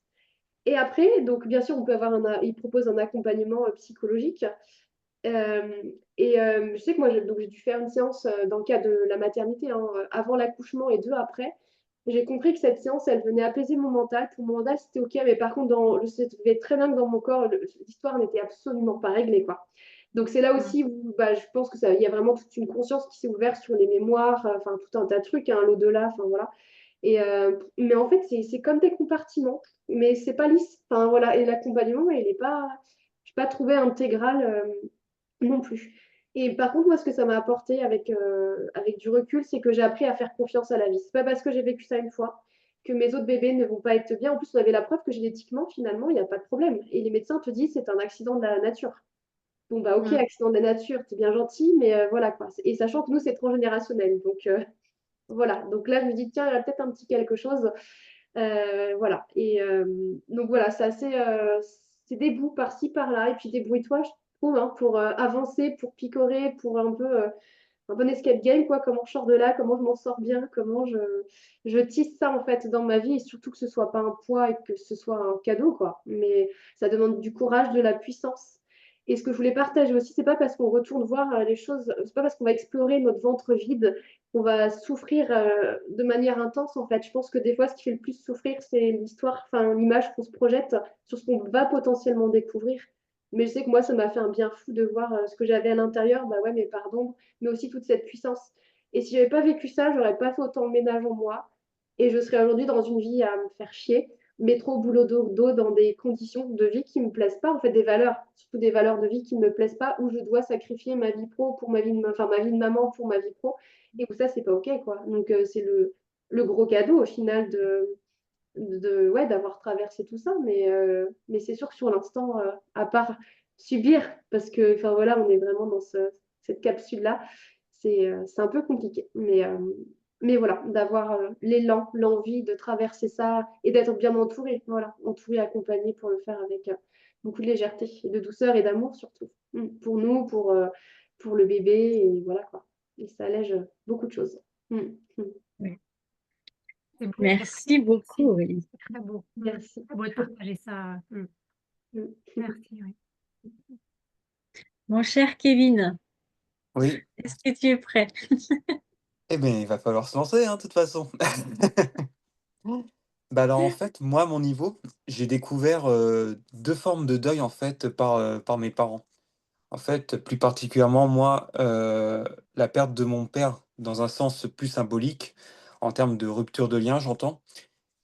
Et après, donc bien sûr, on peut avoir il propose un accompagnement psychologique. Euh, je sais que moi, donc, j'ai dû faire une séance dans le cas de la maternité, hein, avant l'accouchement et 2 après. J'ai compris que cette séance, elle venait apaiser mon mental. Pour mon mental, c'était OK, mais par contre, je savais très bien que dans mon corps, l'histoire n'était absolument pas réglée, quoi. Donc c'est là Mm. aussi où bah, je pense que ça, il y a vraiment toute une conscience qui s'est ouverte sur les mémoires, enfin tout un tas de trucs, hein, l'au-delà, enfin voilà. Mais en fait, c'est comme des compartiments, mais c'est pas lisse. Enfin voilà, et l'accompagnement, il est pas, je n'ai pas trouvé intégral non plus. Et par contre, moi, ce que ça m'a apporté avec du recul, c'est que j'ai appris à faire confiance à la vie. C'est pas parce que j'ai vécu ça une fois que mes autres bébés ne vont pas être bien. En plus, on avait la preuve que génétiquement, finalement, il n'y a pas de problème. Et les médecins te disent c'est un accident de la nature. Bon, bah, ok, Mm. accident de la nature, t'es bien gentil, mais voilà quoi. Et sachant que nous, c'est transgénérationnel. Donc, voilà. Donc là, je me dis, tiens, il y a peut-être un petit quelque chose. Voilà. Donc voilà, c'est des bouts par-ci, par-là. Et puis débrouille-toi, je trouve, hein, pour avancer, pour picorer, pour un bon escape game, quoi. Comment je sors de là, comment je m'en sors bien, comment je tisse ça, en fait, dans ma vie. Et surtout que ce soit pas un poids et que ce soit un cadeau, quoi. Mais ça demande du courage, de la puissance. Et ce que je voulais partager aussi, c'est pas parce qu'on retourne voir les choses, c'est pas parce qu'on va explorer notre ventre vide qu'on va souffrir de manière intense, en fait. Je pense que des fois, ce qui fait le plus souffrir, c'est l'histoire, enfin, l'image qu'on se projette sur ce qu'on va potentiellement découvrir. Mais je sais que moi, ça m'a fait un bien fou de voir ce que j'avais à l'intérieur, bah ouais, mais pardon, mais aussi toute cette puissance. Et si j'avais pas vécu ça, j'aurais pas fait autant de ménage en moi. Et je serais aujourd'hui dans une vie à me faire chier, métro, boulot, dodo, dans des conditions de vie qui me plaisent pas, en fait, des valeurs, surtout des valeurs de vie qui ne me plaisent pas, où je dois sacrifier ma vie pro pour enfin, ma vie de maman pour ma vie pro, et où ça, c'est pas OK, quoi. Donc, c'est le gros cadeau, au final, ouais, d'avoir traversé tout ça. Mais c'est sûr que sur l'instant, à part subir, parce que, enfin, voilà, on est vraiment dans cette capsule-là, c'est un peu compliqué. Mais voilà, d'avoir l'élan, l'envie de traverser ça et d'être bien entouré, voilà, entouré, accompagné pour le faire avec beaucoup de légèreté et de douceur et d'amour surtout. Pour nous, pour le bébé, et voilà quoi. Et ça allège beaucoup de choses. Mm. Mm. Ouais. C'est beau, Merci beaucoup, Aurélie. c'est très beau. Merci. C'est beau de partager ça. Mm. Merci, oui. Mon cher Kevin, Oui, est-ce que tu es prêt? eh bien, il va falloir se lancer, hein, de toute façon. Bah alors en fait, moi, à mon niveau, j'ai découvert deux formes de deuil en fait par mes parents. En fait, plus particulièrement, moi, la perte de mon père dans un sens plus symbolique, en termes de rupture de lien, j'entends,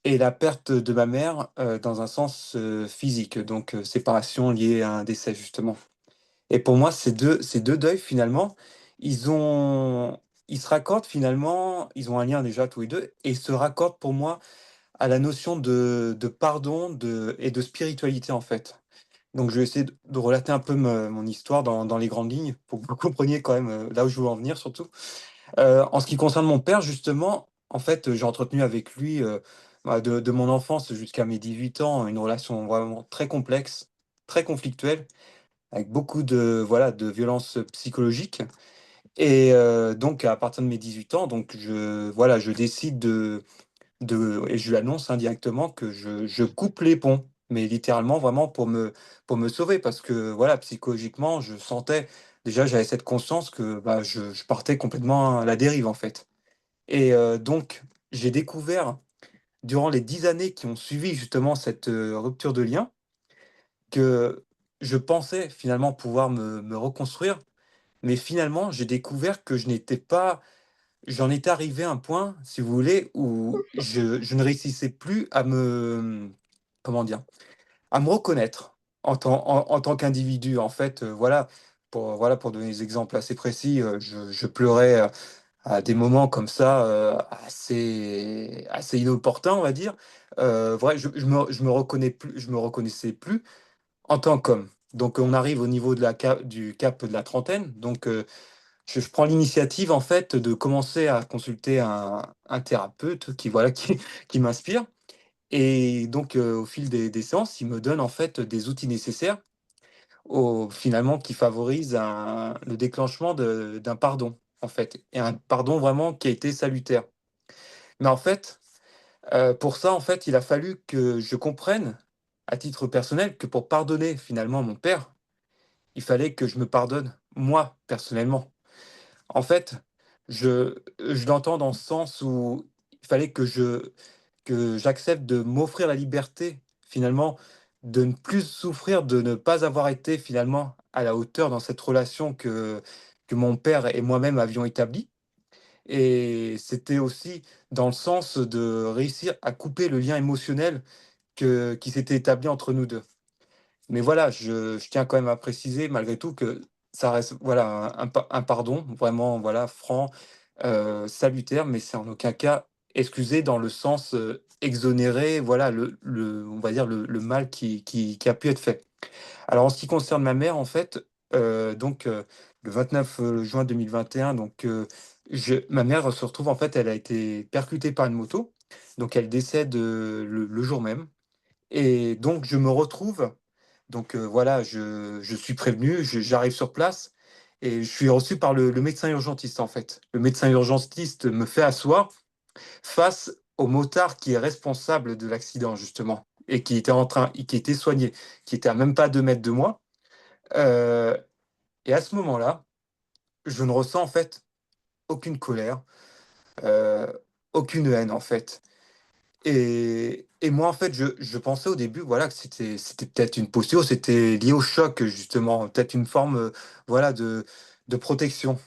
et la perte de ma mère dans un sens physique, donc séparation liée à un décès, justement. Et pour moi, ces deux deuils, finalement, ils ont, ils se raccordent finalement, ils ont un lien déjà tous les deux, et ils se raccordent pour moi à la notion de pardon et de spiritualité, en fait. Donc, je vais essayer de relater un peu mon histoire dans les grandes lignes pour que vous compreniez quand même là où je veux en venir, surtout. En ce qui concerne mon père, justement, en fait, j'ai entretenu avec lui de mon enfance jusqu'à mes 18 ans une relation vraiment très complexe, très conflictuelle, avec beaucoup voilà, de violences psychologiques. Et donc, à partir de mes 18 ans, donc, voilà, je décide et je lui annonce indirectement que je coupe les ponts, mais littéralement vraiment pour me sauver parce que voilà, psychologiquement, je sentais déjà, j'avais cette conscience que bah, je partais complètement à la dérive en fait. Et donc, j'ai découvert durant les 10 années qui ont suivi justement cette rupture de lien que je pensais finalement pouvoir me reconstruire, mais finalement, j'ai découvert que je n'étais pas j'en étais arrivé à un point, si vous voulez, où je ne réussissais plus à comment dire? À me reconnaître en tant qu'individu. En fait, voilà, pour donner des exemples assez précis, je pleurais, à des moments comme ça, assez inopportuns, on va dire. Ouais, je me reconnaissais plus en tant qu'homme. Donc on arrive au niveau du cap de la trentaine, donc je prends l'initiative en fait de commencer à consulter un thérapeute qui voilà qui m'inspire et donc au fil des séances, il me donne en fait des outils nécessaires finalement qui favorisent le déclenchement d'un pardon en fait et un pardon vraiment qui a été salutaire. Mais en fait, pour ça en fait, il a fallu que je comprenne à titre personnel que pour pardonner finalement mon père, il fallait que je me pardonne moi personnellement. En fait, je l'entends dans ce sens où il fallait que j'accepte de m'offrir la liberté, finalement, de ne plus souffrir, de ne pas avoir été finalement à la hauteur dans cette relation que mon père et moi-même avions établie. Et c'était aussi dans le sens de réussir à couper le lien émotionnel qui s'était établi entre nous deux. Mais voilà, je tiens quand même à préciser malgré tout que ça reste voilà un pardon vraiment voilà franc, salutaire, mais c'est en aucun cas excusé dans le sens, exonérer voilà le on va dire le mal qui a pu être fait. Alors en ce qui concerne ma mère en fait, donc, le 29 juin 2021 donc, je ma mère se retrouve en fait elle a été percutée par une moto, donc elle décède, le jour même et donc je me retrouve donc voilà, je suis prévenu, j'arrive sur place et je suis reçu par le médecin urgentiste, en fait. Le médecin urgentiste me fait asseoir face au motard qui est responsable de l'accident, justement, et qui était soigné, qui était à même pas 2 mètres de moi. Heu et à ce moment-là, je ne ressens, en fait, aucune colère, heu, aucune haine, en fait. Et moi, en fait, je pensais au début, voilà, que c'était peut-être une posture, c'était lié au choc, justement, peut-être une forme, voilà, de protection.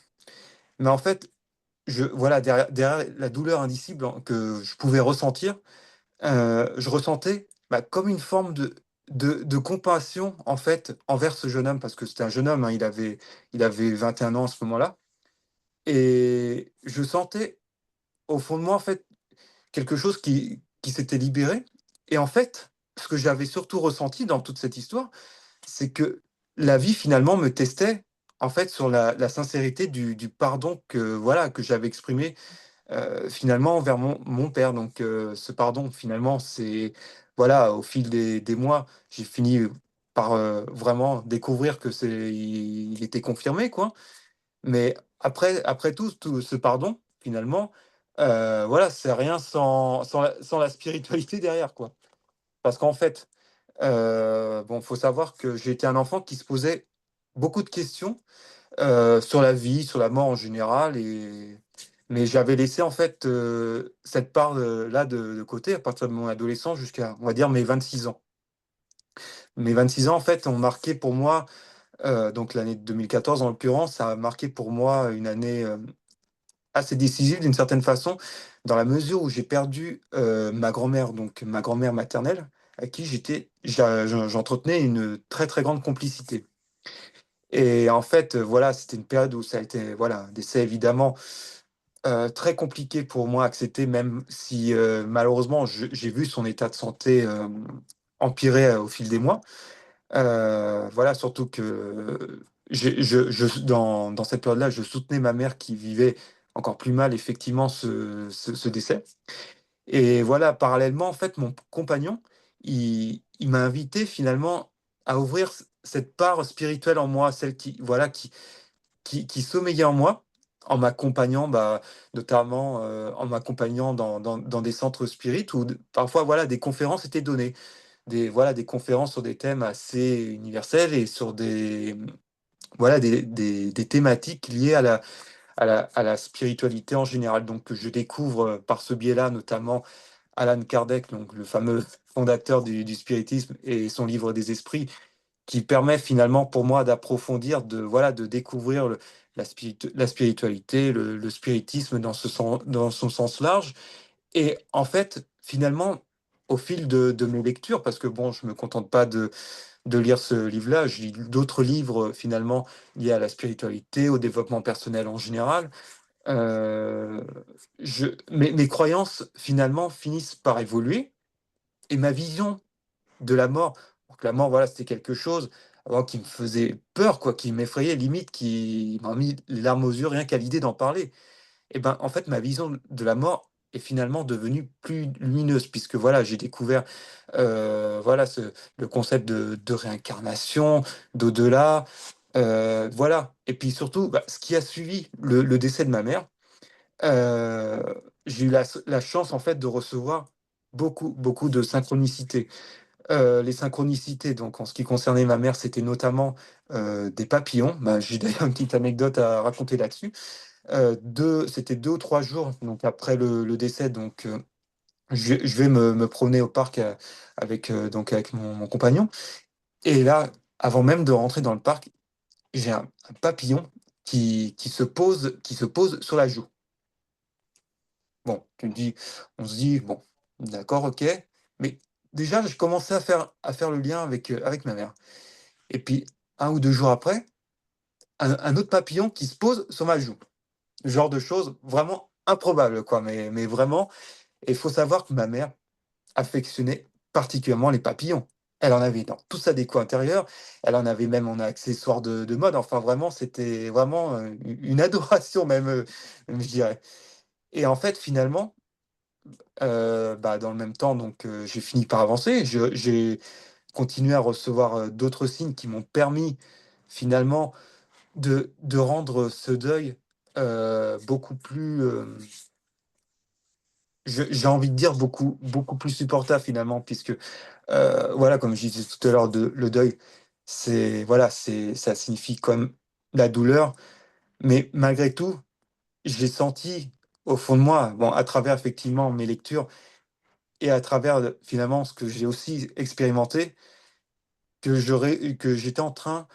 Mais en fait, voilà, derrière la douleur indicible que je pouvais ressentir, je ressentais, bah, comme une forme de compassion, en fait, envers ce jeune homme, parce que c'était un jeune homme, hein, il avait 21 ans à ce moment-là et je sentais au fond de moi, en fait, quelque chose qui s'était libéré et en fait, ce que j'avais surtout ressenti dans toute cette histoire, c'est que la vie finalement me testait, en fait, sur la sincérité du pardon que voilà, que j'avais exprimé, finalement envers mon père. Donc, ce pardon finalement, c'est voilà, au fil des mois, j'ai fini, par, vraiment découvrir que il était confirmé, quoi. Mais après tout ce pardon, finalement, voilà, c'est rien sans la spiritualité derrière, quoi. Parce qu'en fait, bon, faut savoir que j'ai été un enfant qui se posait beaucoup de questions, sur la vie, sur la mort en général mais j'avais laissé en fait, cette part, là de côté à partir de mon adolescence jusqu'à, on va dire, mes 26 ans. Mes 26 ans, en fait, ont marqué pour moi, donc l'année 2014 en l'occurrence, ça a marqué pour moi une année, assez décisive d'une certaine façon, dans la mesure où j'ai perdu, ma grand-mère, donc ma grand-mère maternelle, à qui j'entretenais une très, très grande complicité et en fait, voilà, c'était une période où ça a été, voilà, un décès évidemment, très compliqué pour moi à accepter, même si, malheureusement, j'ai vu son état de santé, empirer, au fil des mois. Voilà, surtout que dans cette période-là, je soutenais ma mère qui vivait encore plus mal effectivement ce décès et voilà, parallèlement, en fait, mon compagnon, il m'a invité finalement à ouvrir cette part spirituelle en moi, celle qui voilà, qui sommeillait en moi, en m'accompagnant, bah, notamment, en m'accompagnant dans des centres spirites où parfois, voilà, des conférences étaient données voilà, des conférences sur des thèmes assez universels et sur voilà, des thématiques liées à la spiritualité en général. Donc, je découvre par ce biais-là, notamment Alan Kardec, donc le fameux fondateur du spiritisme et son livre des esprits, qui permet finalement pour moi d'approfondir, voilà, de découvrir la spiritualité, le spiritisme dans son sens large et en fait, finalement, au fil de mes lectures, parce que bon, je me contente pas de lire ce livre-là, je lis d'autres livres, finalement liés à la spiritualité, au développement personnel en général. Heu, mes croyances, finalement, finissent par évoluer et ma vision de la mort donc la mort, voilà, c'était quelque chose avant qui me faisait peur, quoi, qui m'effrayait, limite qui m'a mis les larmes aux yeux rien qu'à l'idée d'en parler. Et ben, en fait, ma vision de la mort est finalement devenue plus lumineuse puisque voilà, j'ai découvert, voilà le concept de réincarnation, d'au-delà, voilà et puis surtout, bah, ce qui a suivi le décès de ma mère, j'ai eu la chance en fait de recevoir beaucoup, beaucoup de synchronicité. Les synchronicités, donc en ce qui concernait ma mère, c'était notamment, des papillons. Bah, j'ai d'ailleurs une petite anecdote à raconter là-dessus. 2 ou 3 jours donc après le décès, donc je vais me promener au parc, avec mon compagnon et là, avant même de rentrer dans le parc, j'ai un papillon qui se pose sur la joue. Bon, on se dit: «Bon, d'accord, OK», mais déjà, je commençais à faire le lien avec ma mère et puis 1 ou 2 jours après, un autre papillon qui se pose sur ma joue. Ce genre de choses vraiment improbables, quoi, mais vraiment. Et il faut savoir que ma mère affectionnait particulièrement les papillons. Elle en avait dans toute sa déco intérieure, elle en avait même en accessoires de mode, enfin vraiment, c'était vraiment, une adoration même, je dirais. Et en fait, finalement, bah, dans le même temps, donc j'ai fini par avancer. J'ai continué à recevoir, d'autres signes qui m'ont permis finalement de rendre ce deuil, beaucoup plus, j'ai envie de dire beaucoup plus supportable finalement puisque, voilà, comme je disais tout à l'heure, le deuil, c'est voilà, ça signifie comme la douleur, mais malgré tout, je l'ai senti au fond de moi, bon, à travers effectivement mes lectures et à travers, finalement ce que j'ai aussi expérimenté, que j'étais en train,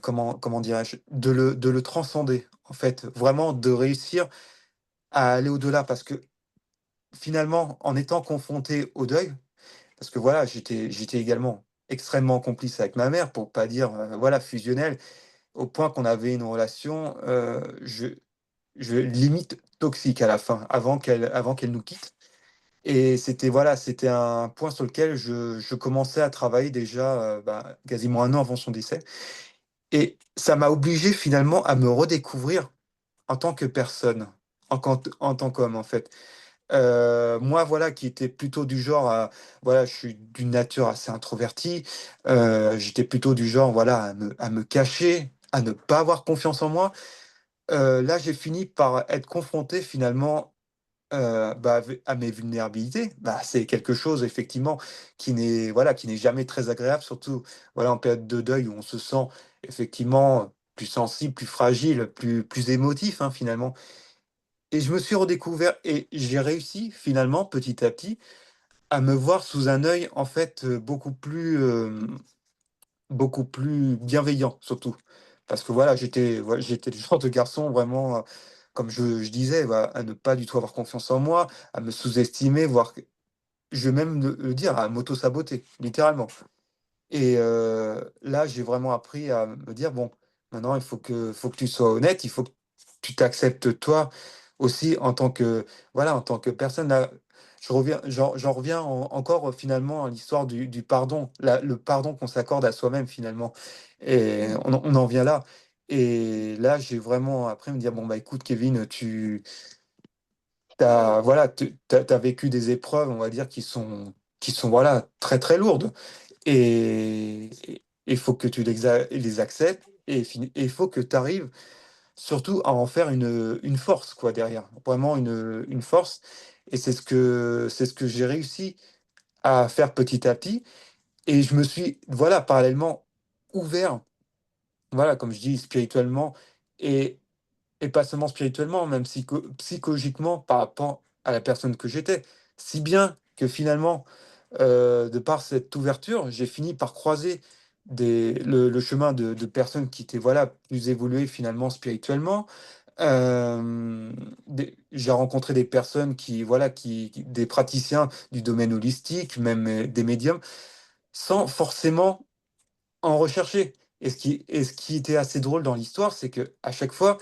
comment dirais-je? De le transcender, en fait, vraiment de réussir à aller au-delà parce que finalement, en étant confronté au deuil, parce que voilà, j'étais également extrêmement complice avec ma mère, pour pas dire, voilà, fusionnel, au point qu'on avait une relation, je limite toxique à la fin, avant qu'elle nous quitte. Et c'était voilà, c'était un point sur lequel je commençais à travailler déjà, bah, quasiment 1 an avant son décès. Et ça m'a obligé finalement à me redécouvrir en tant que personne, en tant qu'homme, en fait. Moi, voilà, qui était plutôt du genre à voilà, je suis d'une nature assez introvertie, j'étais plutôt du genre, voilà, à me cacher, à ne pas avoir confiance en moi. Là, j'ai fini par être confronté finalement, bah, à mes vulnérabilités. Bah, c'est quelque chose effectivement qui n'est jamais très agréable, surtout, voilà, en période de deuil où on se sent effectivement plus sensible, plus fragile, plus émotif, hein, finalement. Et je me suis redécouvert et j'ai réussi finalement, petit à petit, à me voir sous un œil en fait, beaucoup plus bienveillant surtout. Parce que voilà, j'étais le genre de garçon vraiment, comme je disais, voilà, à ne pas du tout avoir confiance en moi, à me sous-estimer, voire que je vais même le dire, à m'auto-saboter, littéralement. Et là, j'ai vraiment appris à me dire: «Bon, maintenant il faut que tu sois honnête, il faut que tu t'acceptes toi aussi en tant que voilà, en tant que personne». Là, j'en reviens encore finalement à l'histoire du pardon, le pardon qu'on s'accorde à soi-même finalement et on en vient là et là, j'ai vraiment appris à me dire: «Bon, bah, écoute Kevin, voilà, tu as vécu des épreuves, on va dire, qui sont voilà, très, très lourdes». Et il faut que tu les acceptes et il faut que tu arrives surtout à en faire une force quoi derrière. Vraiment une force et c'est ce que j'ai réussi à faire petit à petit et je me suis voilà parallèlement ouvert, voilà comme je dis spirituellement et pas seulement spirituellement, même psychologiquement par rapport à la personne que j'étais. Si bien que finalement, de par cette ouverture, j'ai fini par croiser le chemin de personnes qui étaient, voilà, plus évoluées finalement spirituellement. J'ai rencontré des personnes qui, voilà, des praticiens du domaine holistique, même, des médiums, sans forcément en rechercher. Et ce qui était assez drôle dans l'histoire, c'est que à chaque fois,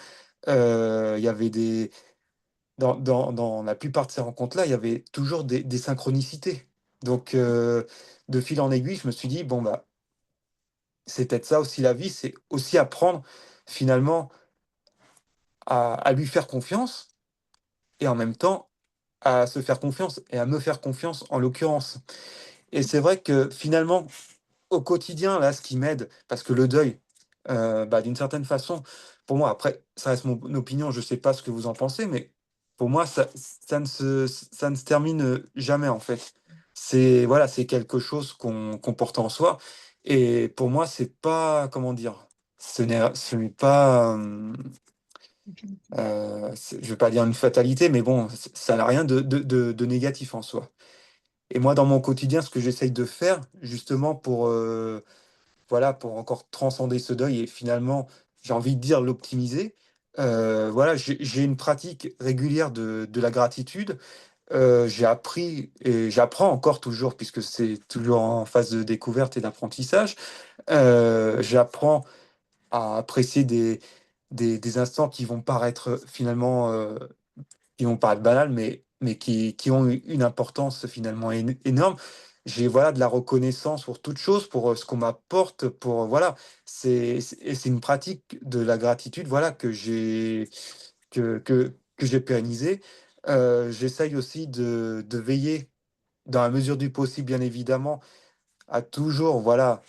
il y avait dans la plupart de ces rencontres-là, il y avait toujours des synchronicités. Donc, de fil en aiguille, je me suis dit: «Bon, bah, c'est peut-être ça aussi la vie, c'est aussi apprendre finalement à lui faire confiance et en même temps à se faire confiance et à me faire confiance en l'occurrence». Et c'est vrai que finalement, au quotidien, là, ce qui m'aide, parce que le deuil, bah, d'une certaine façon, pour moi, après, ça reste mon opinion, je sais pas ce que vous en pensez, mais pour moi, ça ne se termine, jamais, en fait. voilà, c'est quelque chose qu'on porte en soi et pour moi, c'est pas, comment dire? Ce n'est pas, je vais pas dire une fatalité, mais bon, ça n'a rien de négatif en soi. Et moi, dans mon quotidien, ce que j'essaye de faire, justement pour, voilà, pour encore transcender ce deuil et finalement, j'ai envie de dire l'optimiser, voilà, j'ai une pratique régulière de la gratitude. J'ai appris et j'apprends encore toujours puisque c'est toujours en phase de découverte et d'apprentissage. J'apprends à apprécier des instants qui vont paraître finalement, qui vont paraître banals, mais qui ont une importance finalement énorme. J'ai voilà de la reconnaissance pour toute chose, pour, ce qu'on m'apporte, pour, voilà, c'est une pratique de la gratitude, voilà, que j'ai pérennisée. J'essaye aussi de veiller, dans la mesure du possible, bien évidemment, à toujours, voilà,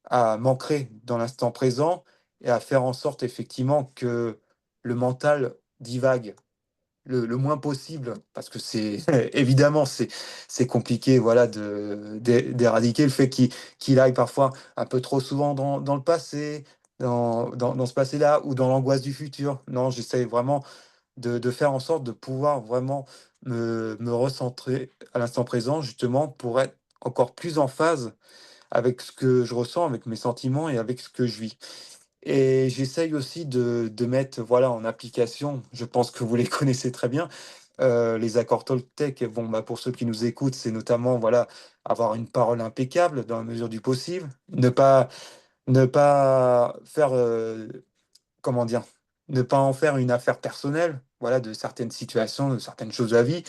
à m'ancrer dans l'instant présent et à faire en sorte effectivement que le mental divague le moins possible, parce que c'est évidemment, c'est compliqué, voilà, d'éradiquer le fait qu'il aille parfois un peu trop souvent dans le passé, dans ce passé-là ou dans l'angoisse du futur. Non, j'essaie vraiment de faire en sorte de pouvoir vraiment me recentrer à l'instant présent, justement, pour être encore plus en phase avec ce que je ressens, avec mes sentiments et avec ce que je vis. Et j'essaye aussi de mettre, voilà, en application, je pense que vous les connaissez très bien, les accords Toltec. Bon, bah, pour ceux qui nous écoutent, c'est notamment, voilà, avoir une parole impeccable dans la mesure du possible, ne pas faire, comment dire? Ne pas en faire une affaire personnelle, voilà, de certaines situations, de certaines choses de la vie.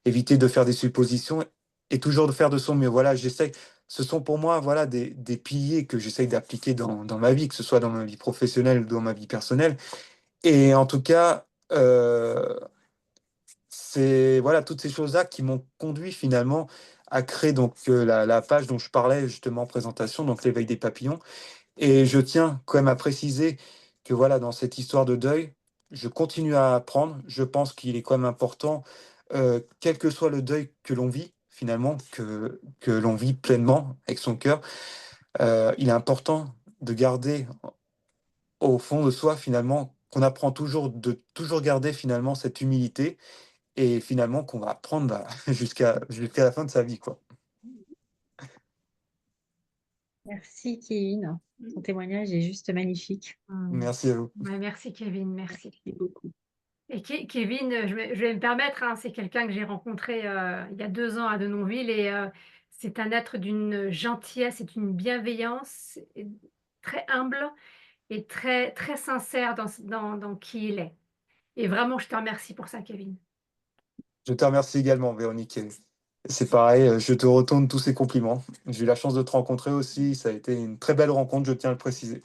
Éviter de faire des suppositions et toujours de faire de son mieux. Voilà, j'essaye ce sont pour moi, voilà, des piliers que j'essaye d'appliquer dans ma vie, que ce soit dans ma vie professionnelle ou dans ma vie personnelle et en tout cas, c'est voilà, toutes ces choses-là qui m'ont conduit finalement à créer donc, la page dont je parlais justement en présentation, donc l'éveil des papillons et je tiens quand même à préciser que voilà, dans cette histoire de deuil, je continue à apprendre. Je pense qu'il est quand même important, quel que soit le deuil que l'on vit, finalement, que l'on vit pleinement avec son cœur, il est important de garder au fond de soi, finalement, qu'on apprend toujours de toujours garder finalement cette humilité et finalement qu'on va apprendre, bah, jusqu'à la fin de sa vie, quoi. Merci Kevin. Ton témoignage est juste magnifique. Merci à vous. Ouais, merci Kevin, merci. Merci beaucoup. Et Kevin, je vais me permettre, hein, c'est quelqu'un que j'ai rencontré il y a 2 ans à Denonville et c'est un être d'une gentillesse et d'une bienveillance et très humble et très, très sincère dans qui il est. Et vraiment, je te remercie pour ça, Kevin. Je te remercie également, Véronique. Et c'est pareil, je te retourne tous ces compliments. J'ai eu la chance de te rencontrer aussi. Ça a été une très belle rencontre, je tiens à le préciser.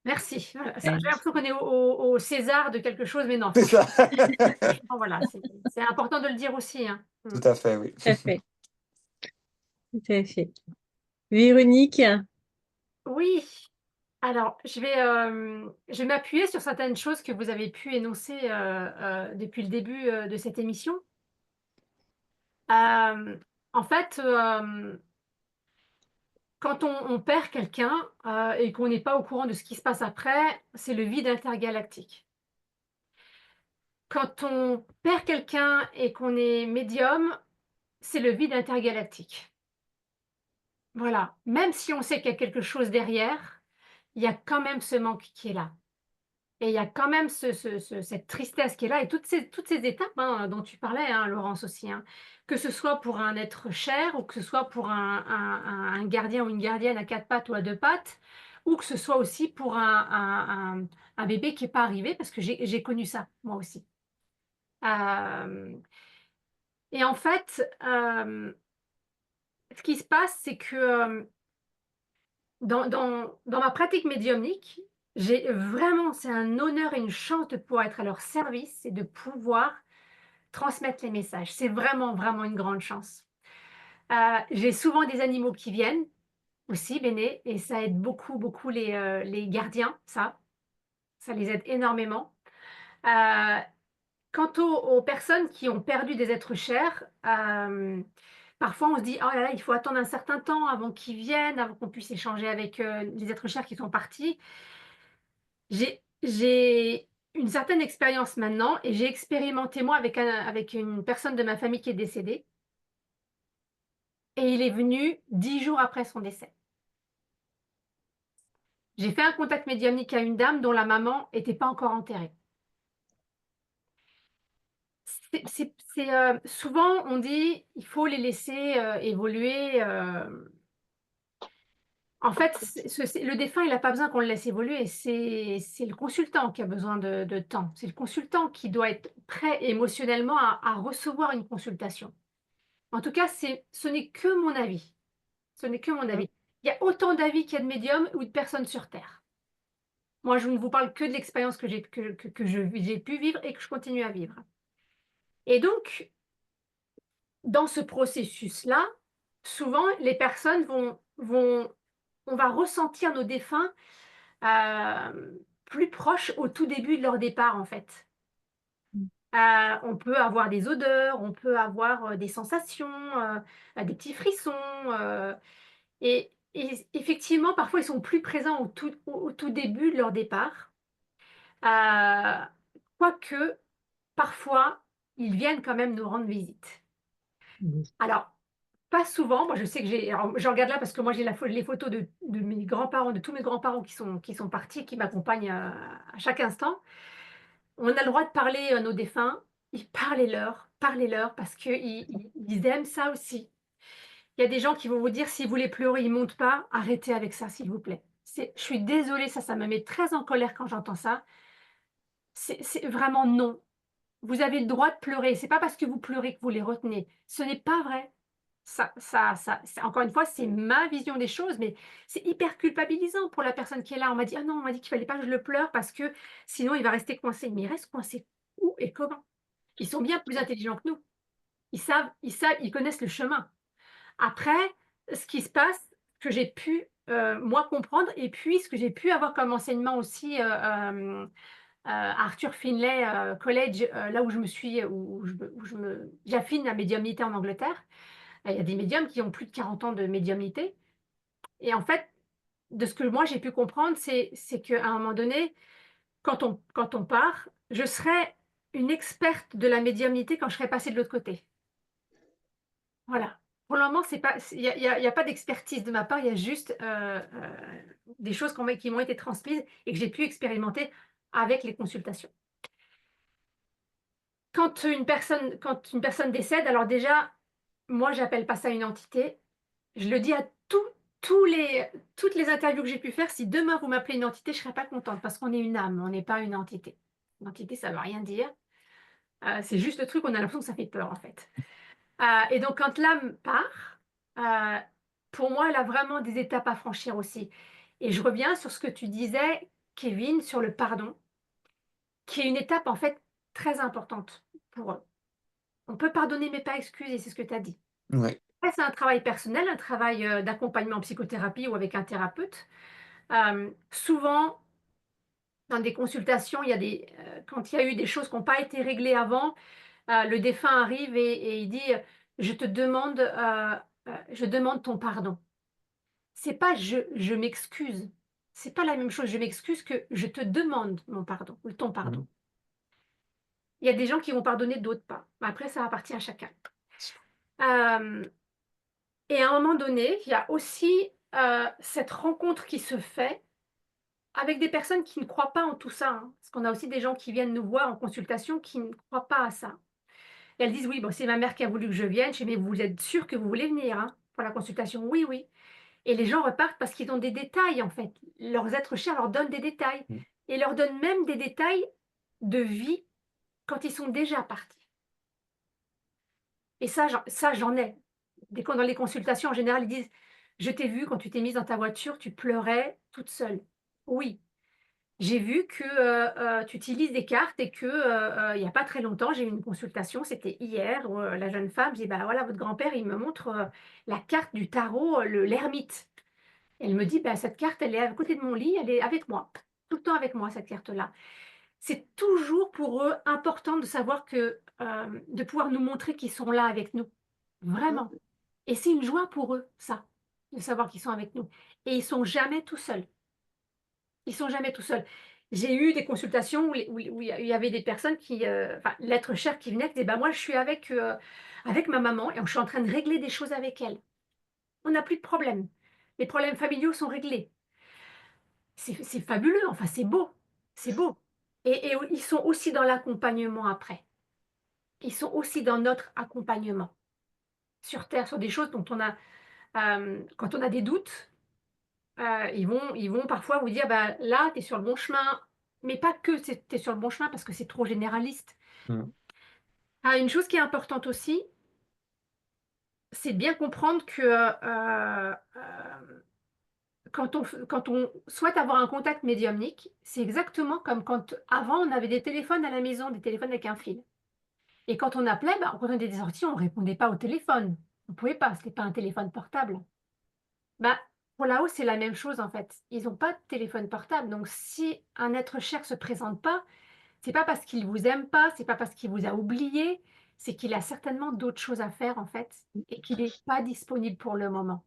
Merci. Voilà, j'ai Ouais, l'impression qu'on est au César de quelque chose, mais non, C'est ça. franchement, voilà, c'est important de le dire aussi, hein. Tout à fait, oui. tout à fait. Tout à fait. Véronique, Oui, alors je vais m'appuyer sur certaines choses que vous avez pu énoncer, depuis le début, de cette émission. En fait, quand on perd quelqu'un, et qu'on n'est pas au courant de ce qui se passe après, c'est le vide intergalactique. Quand on perd quelqu'un et qu'on est médium, c'est le vide intergalactique. Voilà, même si on sait qu'il y a quelque chose derrière, il y a quand même ce manque qui est là et il y a quand même cette tristesse qui est là et toutes ces étapes, hein, dont tu parlais, hein, Laurence aussi, hein. Que ce soit pour un être cher ou que ce soit pour un gardien ou une gardienne à 4 pattes ou à 2 pattes ou que ce soit aussi pour un bébé qui est pas arrivé parce que j'ai connu ça moi aussi. Hem Et en fait, ce qui se passe, c'est que, dans ma pratique médiumnique, j'ai vraiment c'est un honneur et une chance de pouvoir être à leur service et de pouvoir transmettre les messages. C'est vraiment, vraiment une grande chance. J'ai souvent des animaux qui viennent aussi, Béné, et ça aide beaucoup, beaucoup les gardiens, ça les aide énormément. Heu, Quant aux personnes qui ont perdu des êtres chers, parfois on se dit: «Oh là là, il faut attendre un certain temps avant qu'ils viennent, avant qu'on puisse échanger avec, les êtres chers qui sont partis». J'ai une certaine expérience maintenant et j'ai expérimenté moi avec une personne de ma famille qui est décédée et il est venu 10 jours après son décès. J'ai fait un contact médiumnique à une dame dont la maman était pas encore enterrée. Souvent on dit: «Il faut les laisser, évoluer», en fait, le défunt, il a pas besoin qu'on le laisse évoluer, c'est le consultant qui a besoin de temps. C'est le consultant qui doit être prêt émotionnellement à recevoir une consultation. En tout cas, ce n'est que mon avis. Ce n'est que mon Mmh. avis. Il y a autant d'avis qu'il y a de médiums ou de personnes sur terre. Moi, je ne vous parle que de l'expérience j'ai pu vivre et que je continue à vivre. Et donc, dans ce processus-là, souvent les personnes on va ressentir nos défunts, plus proches au tout début de leur départ, en fait. Mmh. On peut avoir des odeurs, on peut avoir, des sensations, des petits frissons, et effectivement, parfois, ils sont plus présents au tout début de leur départ. Heu, Quoique, parfois, ils viennent quand même nous rendre visite. Mmh. Alors, pas souvent, moi je sais que je regarde là parce que moi j'ai les photos de mes grands-parents, de tous mes grands-parents qui sont partis, qui m'accompagnent, à chaque instant. On a le droit de parler à nos défunts, parlez-leur parce qu'ils aiment ça aussi. Il y a des gens qui vont vous dire: «Si vous voulez pleurer, ils montent pas, arrêtez avec ça s'il vous plaît». Je suis désolée, ça me met très en colère quand j'entends ça. C'est vraiment non. Vous avez le droit de pleurer, c'est pas parce que vous pleurez que vous les retenez. Ce n'est pas vrai. C'est encore une fois, c'est ma vision des choses, mais c'est hyper culpabilisant pour la personne qui est là. On m'a dit: «Ah non, on m'a dit qu'il fallait pas que je le pleure parce que sinon il va rester coincé». Mais il reste coincé où et comment? Ils sont bien plus intelligents que nous. Ils connaissent le chemin. Après, ce qui se passe, que j'ai pu, moi comprendre et puis ce que j'ai pu avoir comme enseignement aussi, à Arthur Findlay, College, là où je me suis où je me j'affine la médiumnité en Angleterre. Il y a des médiums qui ont plus de 40 ans de médiumnité et en fait, de ce que moi j'ai pu comprendre, c'est qu'à un moment donné, quand on part, je serai une experte de la médiumnité quand je serai passée de l'autre côté. Voilà. Pour le moment, c'est pas il y a pas d'expertise de ma part, il y a juste, des choses qui m'ont été transmises et que j'ai pu expérimenter avec les consultations. Quand une personne décède, alors déjà, moi j'appelle pas ça une entité. Je le dis à toutes les interviews que j'ai pu faire, si demain vous m'appelez une entité, je serai pas contente parce qu'on est une âme, on n'est pas une entité. Une entité, ça veut rien dire. C'est juste le truc, on a l'impression que ça fait peur en fait. Et donc quand l'âme part, heu, pour moi, elle a vraiment des étapes à franchir aussi. Et je reviens sur ce que tu disais, Kevin, sur le pardon, qui est une étape en fait très importante pour eux. On peut pardonner mais pas excuser, c'est ce que tu as dit. Ouais. Après, c'est un travail personnel, un travail, d'accompagnement en psychothérapie ou avec un thérapeute. Souvent, dans des consultations, il y a quand il y a eu des choses qui n'ont pas été réglées avant, le défunt arrive et il dit, je demande ton pardon». C'est pas je m'excuse. C'est pas la même chose, je m'excuse, que je te demande mon pardon ou ton Mmh. pardon. Il y a des gens qui vont pardonner, d'autres pas. Mais après, ça appartient à chacun. Hem Et à un moment donné, il y a aussi, cette rencontre qui se fait avec des personnes qui ne croient pas en tout ça, hein. Parce qu'on a aussi des gens qui viennent nous voir en consultation qui ne croient pas à ça. Et elles disent: «Oui, bon, c'est ma mère qui a voulu que je vienne». Je fais: «Mais vous êtes sûre que vous voulez venir, hein, pour la consultation?» «Oui, oui». Et les gens repartent parce qu'ils ont des détails, en fait. Leurs êtres chers leur donnent des détails Mmh. et leur donnent même des détails de vie quand ils sont déjà partis. Et ça, j'en ai. Dans les consultations, en général, ils disent: «Je t'ai vu quand tu t'es mise dans ta voiture, tu pleurais toute seule». Oui, j'ai vu que, tu utilises des cartes et que, il y a pas très longtemps, j'ai eu une consultation, c'était hier, où, la jeune femme, je dis: «Bah, voilà, votre grand-père, il me montre, la carte du tarot, l'ermite». Elle me dit: «Bah, cette carte, elle est à côté de mon lit, elle est avec moi, tout le temps avec moi, cette carte-là». C'est toujours pour eux important de savoir que, de pouvoir nous montrer qu'ils sont là avec nous, Mmh. vraiment. Et c'est une joie pour eux, ça, de savoir qu'ils sont avec nous. Et ils sont jamais tout seuls. Ils sont jamais tout seuls. J'ai eu des consultations où il y avait des personnes qui, enfin, l'être cher qui venait, qui disait: «Bah, moi, je suis avec ma maman et je suis en train de régler des choses avec elle. On n'a plus de problème. Les problèmes familiaux sont réglés». C'est fabuleux, enfin, c'est beau, c'est beau. Et ils sont aussi dans l'accompagnement après. Ils sont aussi dans notre accompagnement sur terre, sur des choses dont on a, quand on a des doutes, ils vont parfois vous dire: «Bah, là, tu es sur le bon chemin», mais pas que tu es sur le bon chemin parce que c'est trop généraliste. Mmh. Ah, une chose qui est importante aussi, c'est de bien comprendre que, quand on souhaite avoir un contact médiumnique, c'est exactement comme quand avant on avait des téléphones à la maison, des téléphones avec un fil. Et quand on appelait, bah, quand on était sortis, on ne répondait pas au téléphone. On ne pouvait pas, ce n'était pas un téléphone portable. Bah, pour là-haut, c'est la même chose en fait. Ils ont pas de téléphone portable. Donc si un être cher se présente pas, c'est pas parce qu'il vous aime pas, c'est pas parce qu'il vous a oublié, c'est qu'il a certainement d'autres choses à faire en fait et qu'il n'est pas disponible pour le moment.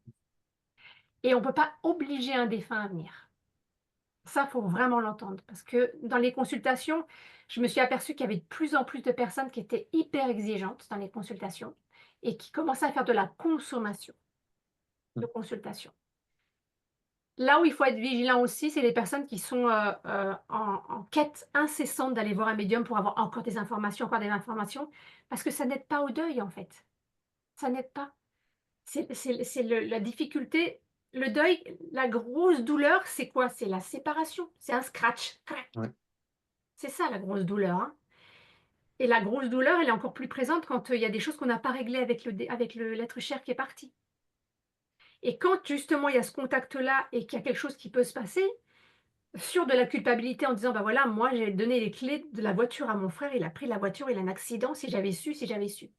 Et on peut pas obliger un défunt à venir. Ça, faut vraiment l'entendre parce que dans les consultations, je me suis aperçue qu'il y avait de plus en plus de personnes qui étaient hyper exigeantes dans les consultations et qui commençaient à faire de la consommation de Mmh. consultations. Là où il faut être vigilant aussi, c'est les personnes qui sont, en quête incessante d'aller voir un médium pour avoir encore des informations, parce que ça n'aide pas au deuil, en fait. Ça n'aide pas. C'est la difficulté. Le deuil, la grosse douleur, c'est quoi? C'est la séparation, c'est un scratch, crac. Ouais. C'est ça la grosse douleur, hein, et la grosse douleur, elle est encore plus présente quand, il y a des choses qu'on n'a pas réglées avec l'être cher qui est parti, et quand justement il y a ce contact-là et qu'il y a quelque chose qui peut se passer, sur de la culpabilité en disant: «Bah, voilà, moi j'ai donné les clés de la voiture à mon frère, il a pris la voiture, il a un accident, si j'avais su, si j'avais su».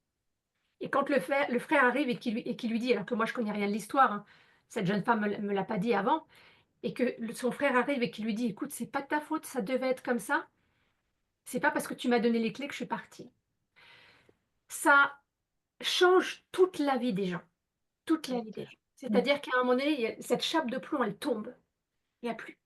Et quand le frère arrive et qui lui dit, alors que moi je connais rien de l'histoire, hein, cette jeune femme me l'a pas dit avant, et que son frère arrive et qui lui dit: «Écoute, c'est pas de ta faute, ça devait être comme ça, c'est pas parce que tu m'as donné les clés que je suis partie». Ça change toute la vie des gens, toute la vie des gens. C'est-à-dire qu'à un moment donné, cette chape de plomb, elle tombe, il y a plus.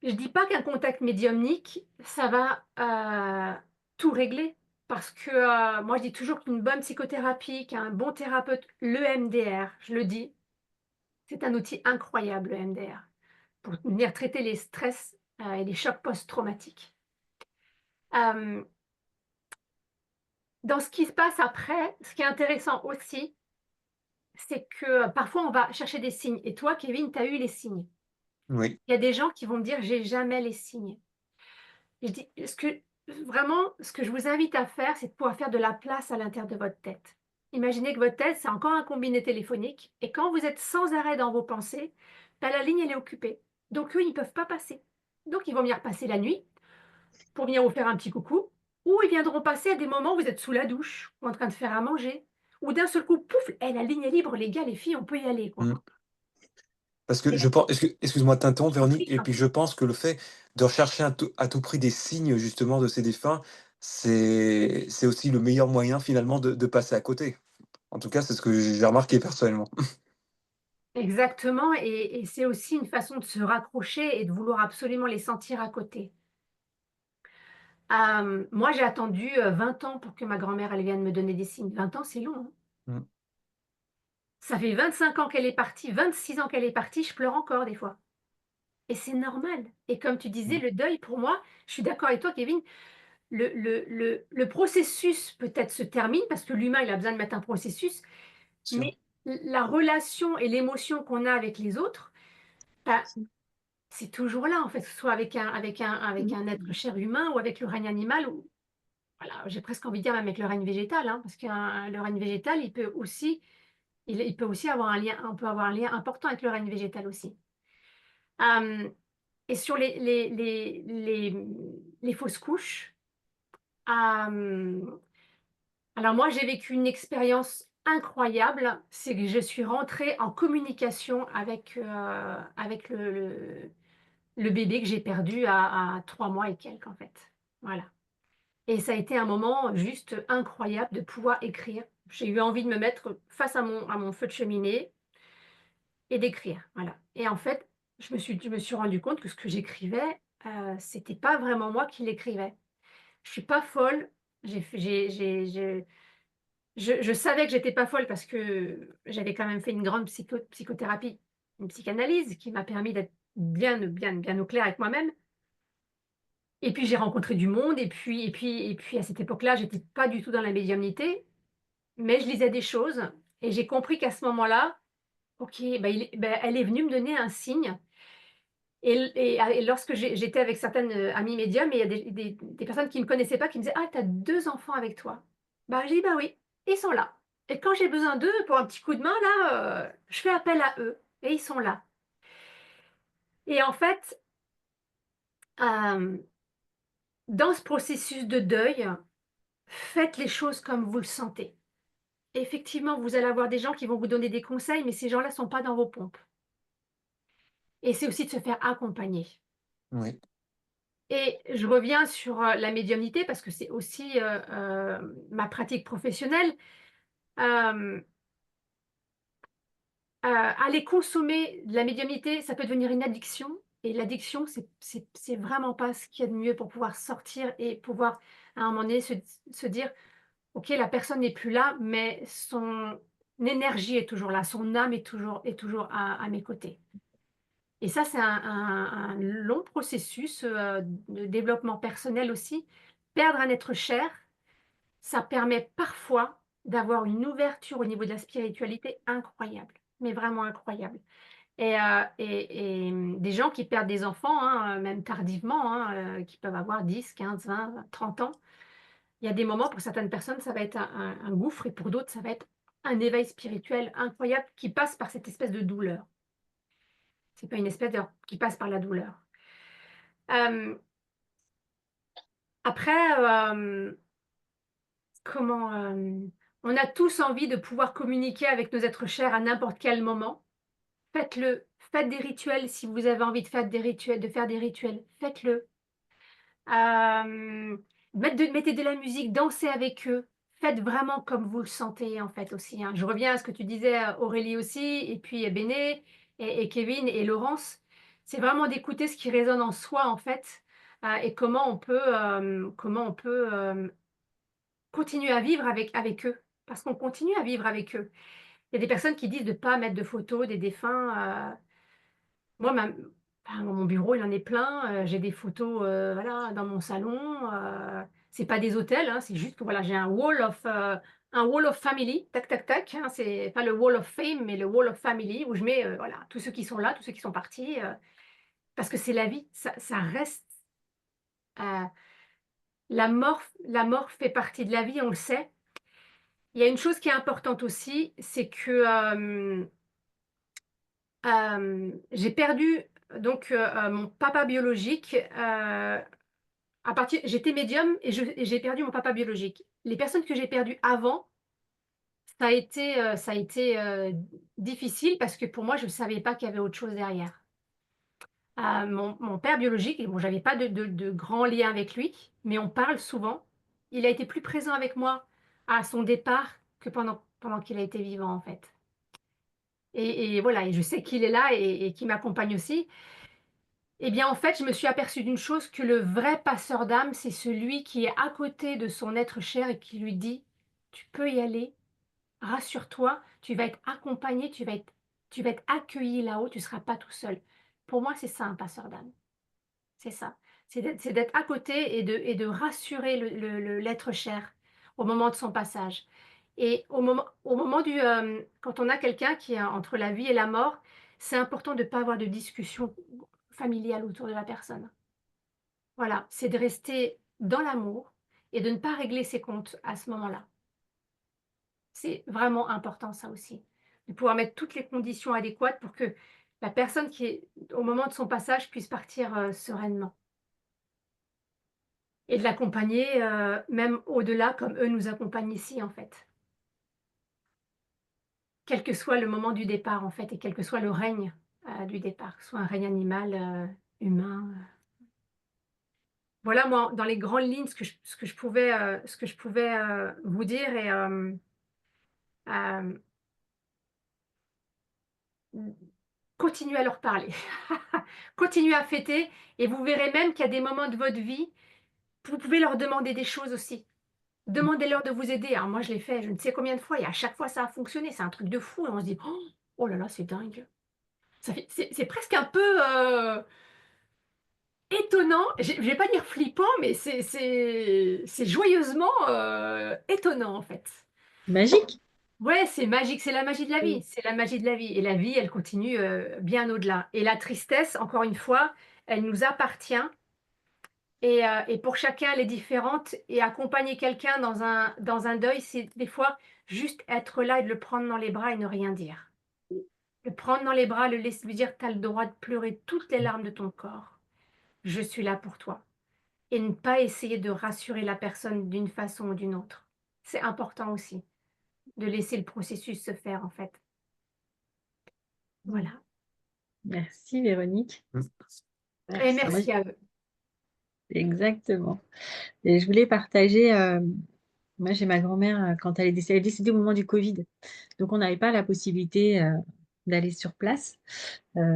Je dis pas qu'un contact médiumnique, ça va, tout régler parce que, moi je dis toujours qu'une bonne psychothérapie, qu'un bon thérapeute, l'EMDR, je le dis, c'est un outil incroyable, le MDR, pour venir traiter les stress, et les chocs post-traumatiques. Hem, Dans ce qui se passe après, ce qui est intéressant aussi, c'est que, parfois on va chercher des signes, et toi, Kevin, tu as eu les signes. Oui. Il y a des gens qui vont me dire: «J'ai jamais les signes». Je dis ce que je vous invite à faire, c'est de pouvoir faire de la place à l'intérieur de votre tête. Imaginez que votre tête, c'est encore un combiné téléphonique, et quand vous êtes sans arrêt dans vos pensées, bah, la ligne, elle est occupée. Donc eux, ils ne peuvent pas passer. Donc ils vont venir passer la nuit pour venir vous faire un petit coucou, ou ils viendront passer à des moments où vous êtes sous la douche ou en train de faire à manger, ou d'un seul coup, pouf, la ligne est libre, les gars, les filles, on peut y aller, quoi. Mmh. Parce que Et je pense, excuse-moi de t'interrompre, je Véronique, prie, et puis je pense que le fait de rechercher à tout prix des signes justement de ces défunts, c'est aussi le meilleur moyen finalement de passer à côté. En tout cas, c'est ce que j'ai remarqué personnellement. exactement, et c'est aussi une façon de se raccrocher et de vouloir absolument les sentir à côté. Moi, j'ai attendu, 20 ans pour que ma grand-mère, elle vienne me donner des signes. 20 ans, c'est long, hein. Mmh. Ça fait 25 ans qu'elle est partie, 26 ans qu'elle est partie, je pleure encore des fois, et c'est normal, et comme tu disais, Mmh. le deuil pour moi, je suis d'accord avec toi, Kevin, le processus peut-être se termine parce que l'humain, il a besoin de mettre un processus, Sûr. mais la relation et l'émotion qu'on a avec les autres, bah, c'est toujours là, en fait, que ce soit avec un être cher humain ou avec le règne animal, ou voilà, j'ai presque envie de dire même avec le règne végétal, hein, parce que le règne végétal, il peut aussi avoir un lien, on peut avoir un lien important avec le règne végétal aussi. Hem Et sur les fausses couches, hem, alors moi, j'ai vécu une expérience incroyable, c'est que je suis rentrée en communication avec le bébé que j'ai perdu à 3 mois et quelques, en fait. Voilà, et ça a été un moment juste incroyable de pouvoir écrire j'ai eu envie de me mettre face à mon feu de cheminée et d'écrire, voilà. Et en fait, je me suis rendu compte que ce que j'écrivais, c'était pas vraiment moi qui l'écrivais. Je suis pas folle, j'ai fait j'ai je savais que j'étais pas folle parce que j'avais quand même fait une grande psychothérapie, une psychanalyse qui m'a permis d'être bien au clair avec moi-même. Et puis j'ai rencontré du monde et puis à cette époque-là, j'étais pas du tout dans la médiumnité, mais je lisais des choses et j'ai compris qu'à ce moment-là, OK, bah, elle est venue me donner un signe et lorsque j'étais avec certaines, amies médiums et il y a des personnes qui me connaissaient pas qui me disaient: «Ah, tu as 2 enfants avec toi?» Bah, j'ai dit: «Bah oui, ils sont là et quand j'ai besoin d'eux pour un petit coup de main là, je fais appel à eux et ils sont là» et en fait, hem, dans ce processus de deuil, faites les choses comme vous le sentez. Effectivement, vous allez avoir des gens qui vont vous donner des conseils, mais ces gens-là sont pas dans vos pompes et c'est aussi de se faire accompagner. Oui, Et je reviens sur, la médiumnité parce que c'est aussi, ma pratique professionnelle. Hem, aller consommer de la médiumnité, ça peut devenir une addiction et l'addiction, c'est vraiment pas ce qu'il y a de mieux pour pouvoir sortir et pouvoir, à un moment donné, se dire: «OK, la personne n'est plus là, mais son énergie est toujours là, son âme est toujours à mes côtés». Et ça, c'est un long processus, de développement personnel aussi. Perdre un être cher, ça permet parfois d'avoir une ouverture au niveau de la spiritualité incroyable, mais vraiment incroyable. Des gens qui perdent des enfants, hein, même tardivement, hein, qui peuvent avoir 10, 15, 20, 30 ans. Il y a des moments pour certaines personnes, ça va être un gouffre et pour d'autres, ça va être un éveil spirituel incroyable qui passe par cette espèce de douleur. C'est pas une espèce de qui passe par la douleur. Hem, après, comment, on a tous envie de pouvoir communiquer avec nos êtres chers à n'importe quel moment. Faites-le. Faites des rituels si vous avez envie de faire des rituels, faites-le. Hem, mettez de la musique, dansez avec eux. Faites vraiment comme vous le sentez, en fait, aussi, hein. Je reviens à ce que tu disais, Aurélie aussi et puis, Béné et Kevin et Laurence. C'est vraiment d'écouter ce qui résonne en soi, en fait, et comment on peut continuer à vivre avec eux. Parce qu'on continue à vivre avec eux. Il y a des personnes qui disent de ne pas mettre de photos des défunts. Moi, mon bureau, il en est plein, j'ai des photos, voilà, dans mon salon, c'est pas des hôtels, hein, c'est juste que, voilà, j'ai un wall of family, tac, tac, tac, hein. C'est pas le wall of fame, mais le wall of family où je mets, voilà, tous ceux qui sont là, tous ceux qui sont partis, parce que c'est la vie, ça reste, heu, la mort fait partie de la vie, on le sait. Il y a une chose qui est importante aussi, c'est que, j'ai perdu donc mon papa biologique, à partir j'étais médium et j'ai perdu mon papa biologique. Les personnes que j'ai perdues avant, ça a été difficile parce que pour moi, je ne savais pas qu'il y avait autre chose derrière. Mon père biologique et bon, j'avais pas de grands liens avec lui, mais on parle souvent. Il a été plus présent avec moi à son départ que pendant qu'il a été vivant, en fait. Et voilà, et je sais qu'il est là et qu'il m'accompagne aussi. Eh bien, en fait, je me suis aperçue d'une chose, que le vrai passeur d'âme, c'est celui qui est à côté de son être cher et qui lui dit: «Tu peux y aller, rassure-toi, tu vas être accompagné, tu vas être accueilli là-haut, tu ne seras pas tout seul». Pour moi, c'est ça un passeur d'âme, c'est ça. C'est d'être à côté et de rassurer l'être cher au moment de son passage. Et au moment quand on a quelqu'un qui est entre la vie et la mort, c'est important de ne pas avoir de discussion familiale autour de la personne. Voilà, c'est de rester dans l'amour et de ne pas régler ses comptes à ce moment-là. C'est vraiment important ça aussi, de pouvoir mettre toutes les conditions adéquates pour que la personne qui est au moment de son passage puisse partir, sereinement et de l'accompagner, même au-delà comme eux nous accompagnent ici, en fait. Quel que soit le moment du départ, en fait, et quel que soit le règne, du départ, que ce soit un règne animal, humain. Voilà, moi, dans les grandes lignes, ce que je pouvais vous dire. euh, continuez à leur parler. Continuez à fêter et vous verrez même qu'il y a des moments de votre vie, vous pouvez leur demander des choses aussi. Demandez-leur de vous aider. Alors moi, je l'ai fait je ne sais combien de fois et à chaque fois, ça a fonctionné. C'est un truc de fou. Et on se dit, oh là là, c'est dingue. C'est presque un peu étonnant. Je vais pas dire flippant, mais c'est joyeusement étonnant en fait. Magique. Ouais, c'est magique, c'est la magie de la vie. C'est la magie de la vie. Et la vie, elle continue bien au-delà. Et la tristesse, encore une fois, elle nous appartient. Et pour chacun, elle est différente. Et accompagner quelqu'un dans un deuil, c'est des fois juste être là et de le prendre dans les bras et ne rien dire. Le prendre dans les bras, le laisser lui dire, tu as le droit de pleurer toutes les larmes de ton corps. Je suis là pour toi. Et ne pas essayer de rassurer la personne d'une façon ou d'une autre. C'est important aussi de laisser le processus se faire en fait. Voilà. Merci Véronique. Et Moi, merci à eux. exactement. Et je voulais partager, moi j'ai ma grand-mère, quand elle est décédée au moment du Covid. Donc on n'avait pas la possibilité d'aller sur place.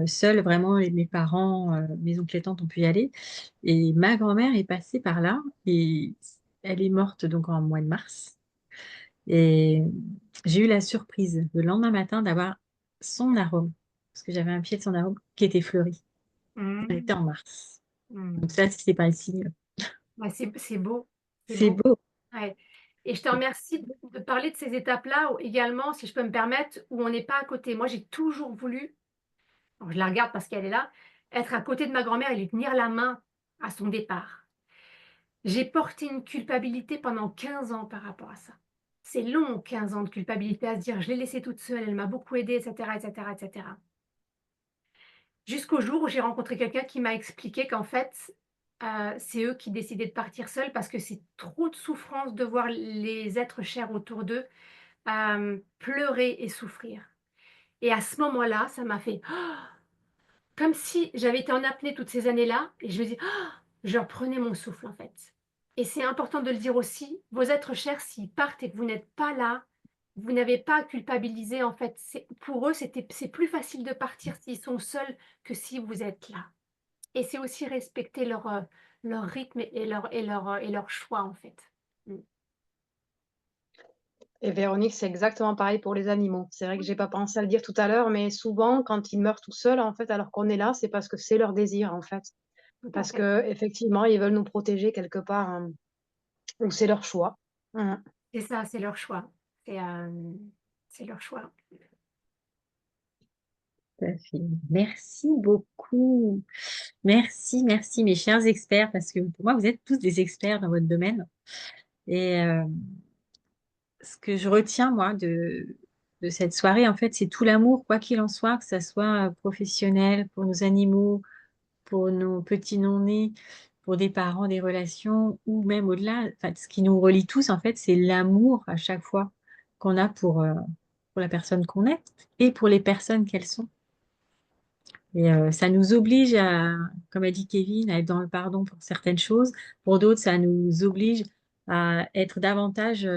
Seuls vraiment mes parents, mes oncles et tantes ont pu y aller. Et ma grand-mère est passée par là et elle est morte donc en mois de mars. Et j'ai eu la surprise le lendemain matin d'avoir son arôme, parce que j'avais un pied de son arôme qui était fleuri. On était Mmh. en mars. Donc Mmh. ça, c'est pas le signe. Ouais, c'est beau. C'est C'est beau. beau. Ouais. Et je te remercie de parler de ces étapes-là également, si je peux me permettre, où on n'est pas à côté. Moi, j'ai toujours voulu, alors, je la regarde parce qu'elle est là, être à côté de ma grand-mère et lui tenir la main à son départ. J'ai porté une culpabilité pendant 15 ans par rapport à ça. C'est long, 15 ans de culpabilité à se dire, je l'ai laissée toute seule, elle m'a beaucoup aidée, etc., etc., etc. Jusqu'au jour où j'ai rencontré quelqu'un qui m'a expliqué qu'en fait, c'est eux qui décidaient de partir seuls parce que c'est trop de souffrance de voir les êtres chers autour d'eux, pleurer et souffrir. Et à ce moment-là, ça m'a fait comme si j'avais été en apnée toutes ces années-là et je me dis: je reprenais mon souffle en fait. Et c'est important de le dire aussi, vos êtres chers, s'ils partent et que vous n'êtes pas là, vous n'avez pas à culpabiliser en fait. Pour eux, c'est plus facile de partir s'ils sont seuls que si vous êtes là. Et c'est aussi respecter leur rythme et leur choix en fait. Mm. Et Véronique, c'est exactement pareil pour les animaux. C'est vrai que j'ai pas pensé à le dire tout à l'heure, mais souvent, quand ils meurent tout seuls, en fait, alors qu'on est là, c'est parce que c'est leur désir, en fait. Tout à Parce fait. que effectivement, ils veulent nous protéger quelque part, ou c'est leur choix. Mhm. C'est ça, c'est leur choix. C'est c'est leur choix. Tout à fait. Merci beaucoup. Merci, merci mes chers experts, parce que pour moi, vous êtes tous des experts dans votre domaine. Et ce que je retiens, moi, de cette soirée, en fait, c'est tout l'amour, quoi qu'il en soit, que ça soit professionnel, pour nos animaux, pour nos petits non-nés, pour des parents, des relations, ou même au-delà. Enfin, ce qui nous relie tous, en fait, c'est l'amour à chaque fois qu'on a pour la personne qu'on est et pour les personnes qu'elles sont. Et ça nous oblige à, comme a dit Kevin, à être dans le pardon pour certaines choses. Pour d'autres, ça nous oblige à être davantage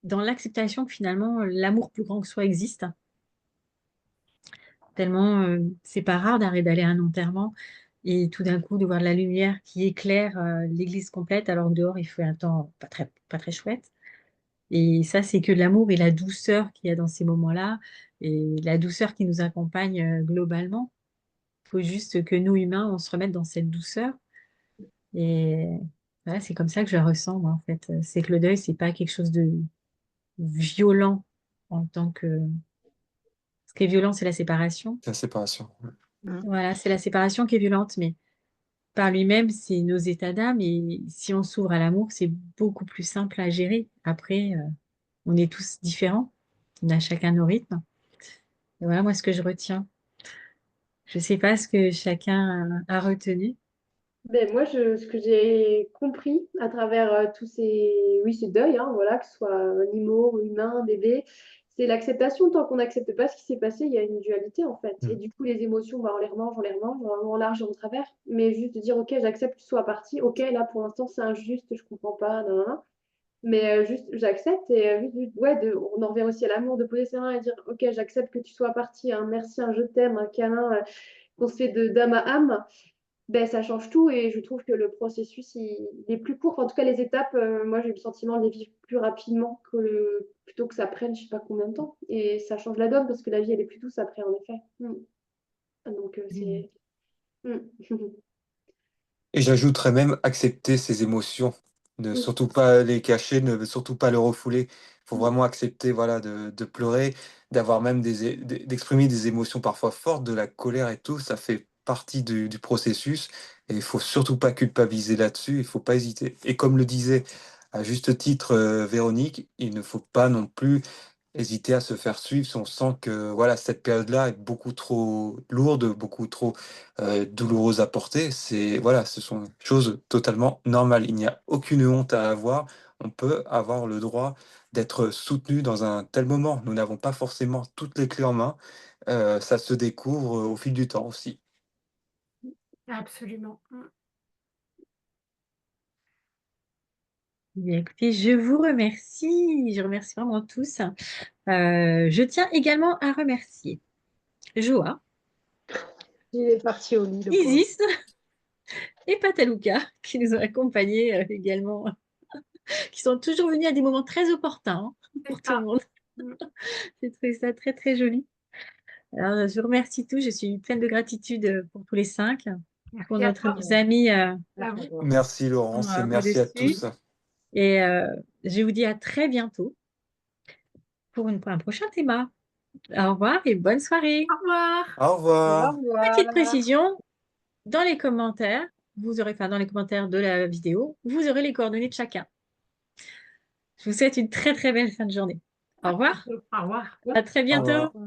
dans l'acceptation que finalement, l'amour plus grand que soi existe. Tellement, c'est pas rare d'arrêter d'aller à un enterrement et tout d'un coup de voir la lumière qui éclaire l'église complète alors que dehors il fait un temps pas très chouette. Et ça, c'est que l'amour et la douceur qu'il y a dans ces moments-là et la douceur qui nous accompagne globalement. Il faut juste que nous, humains, on se remette dans cette douceur. Et voilà, c'est comme ça que je la ressens, moi, en fait. C'est que le deuil, c'est pas quelque chose de violent en tant que... Ce qui est violent, c'est la séparation. La séparation. Mhm. Voilà, c'est la séparation qui est violente, mais par lui-même, c'est nos états d'âme. Et si on s'ouvre à l'amour, c'est beaucoup plus simple à gérer. Après, on est tous différents. On a chacun nos rythmes. Et voilà, moi, ce que je retiens. Je sais pas ce que chacun a retenu. Ben, moi, ce que j'ai compris à travers tous oui, ces deuils, hein, voilà, que ce soit animaux, humains, bébés, c'est l'acceptation. Tant qu'on n'accepte pas ce qui s'est passé, il y a une dualité en fait. Et Mm. du coup, les émotions, bah, on les remange, on les remange, en long, en large et en travers. Mais juste de dire, ok, j'accepte que tu sois parti, ok, là pour l'instant c'est injuste, je comprends pas, nan, nan, nan. Mais juste, j'accepte et ouais, on en revient aussi à l'amour, de poser ses mains et dire, ok, j'accepte que tu sois parti, un merci, un je t'aime, un câlin, qu'on se fait d'âme à âme. Ben, ça change tout et je trouve que le processus il est plus court. Enfin, en tout cas, les étapes, moi j'ai eu le sentiment de les vivre plus rapidement plutôt que ça prenne je sais pas combien de temps. Et ça change la donne parce que la vie elle est plus douce après, en effet. Donc Mm. c'est. Mm. Et j'ajouterais même accepter ses émotions, ne Oui. surtout pas les cacher, ne surtout pas les refouler. Il faut Mm. vraiment accepter, voilà, de pleurer, d'avoir même d'exprimer des émotions parfois fortes, de la colère et tout. Ça fait partie du processus et il faut surtout pas culpabiliser là-dessus. Il faut pas hésiter. Et comme le disait à juste titre Véronique, il ne faut pas non plus hésiter à se faire suivre si on sent que voilà, cette période-là est beaucoup trop lourde, beaucoup trop douloureuse à porter. C'est voilà, ce sont des choses totalement normales. Il n'y a aucune honte à avoir. On peut avoir le droit d'être soutenu dans un tel moment. Nous n'avons pas forcément toutes les clés en main. Ça se découvre au fil du temps aussi. Absolument. Bien, écoutez, je vous remercie. Je remercie vraiment tous. Je tiens également à remercier Joa, Il est parti au lit, le pauvre. Isis et Patalouka qui nous ont accompagnés également, qui sont toujours venus à des moments très opportuns pour tout le monde. J'ai trouvé ça très, très joli. Alors, je vous remercie tous. Je suis pleine de gratitude pour tous les 5, pour Merci à toi. nos amis À vous. Merci Laurence et merci à au-dessus. tous. Et je vous dis à très bientôt pour un prochain thème. Au revoir et bonne soirée. Au revoir. Au revoir. Au revoir. Petite précision, dans les commentaires, dans les commentaires de la vidéo, vous aurez les coordonnées de chacun. Je vous souhaite une très très belle fin de journée. Au revoir, Au revoir. à très Au revoir. bientôt.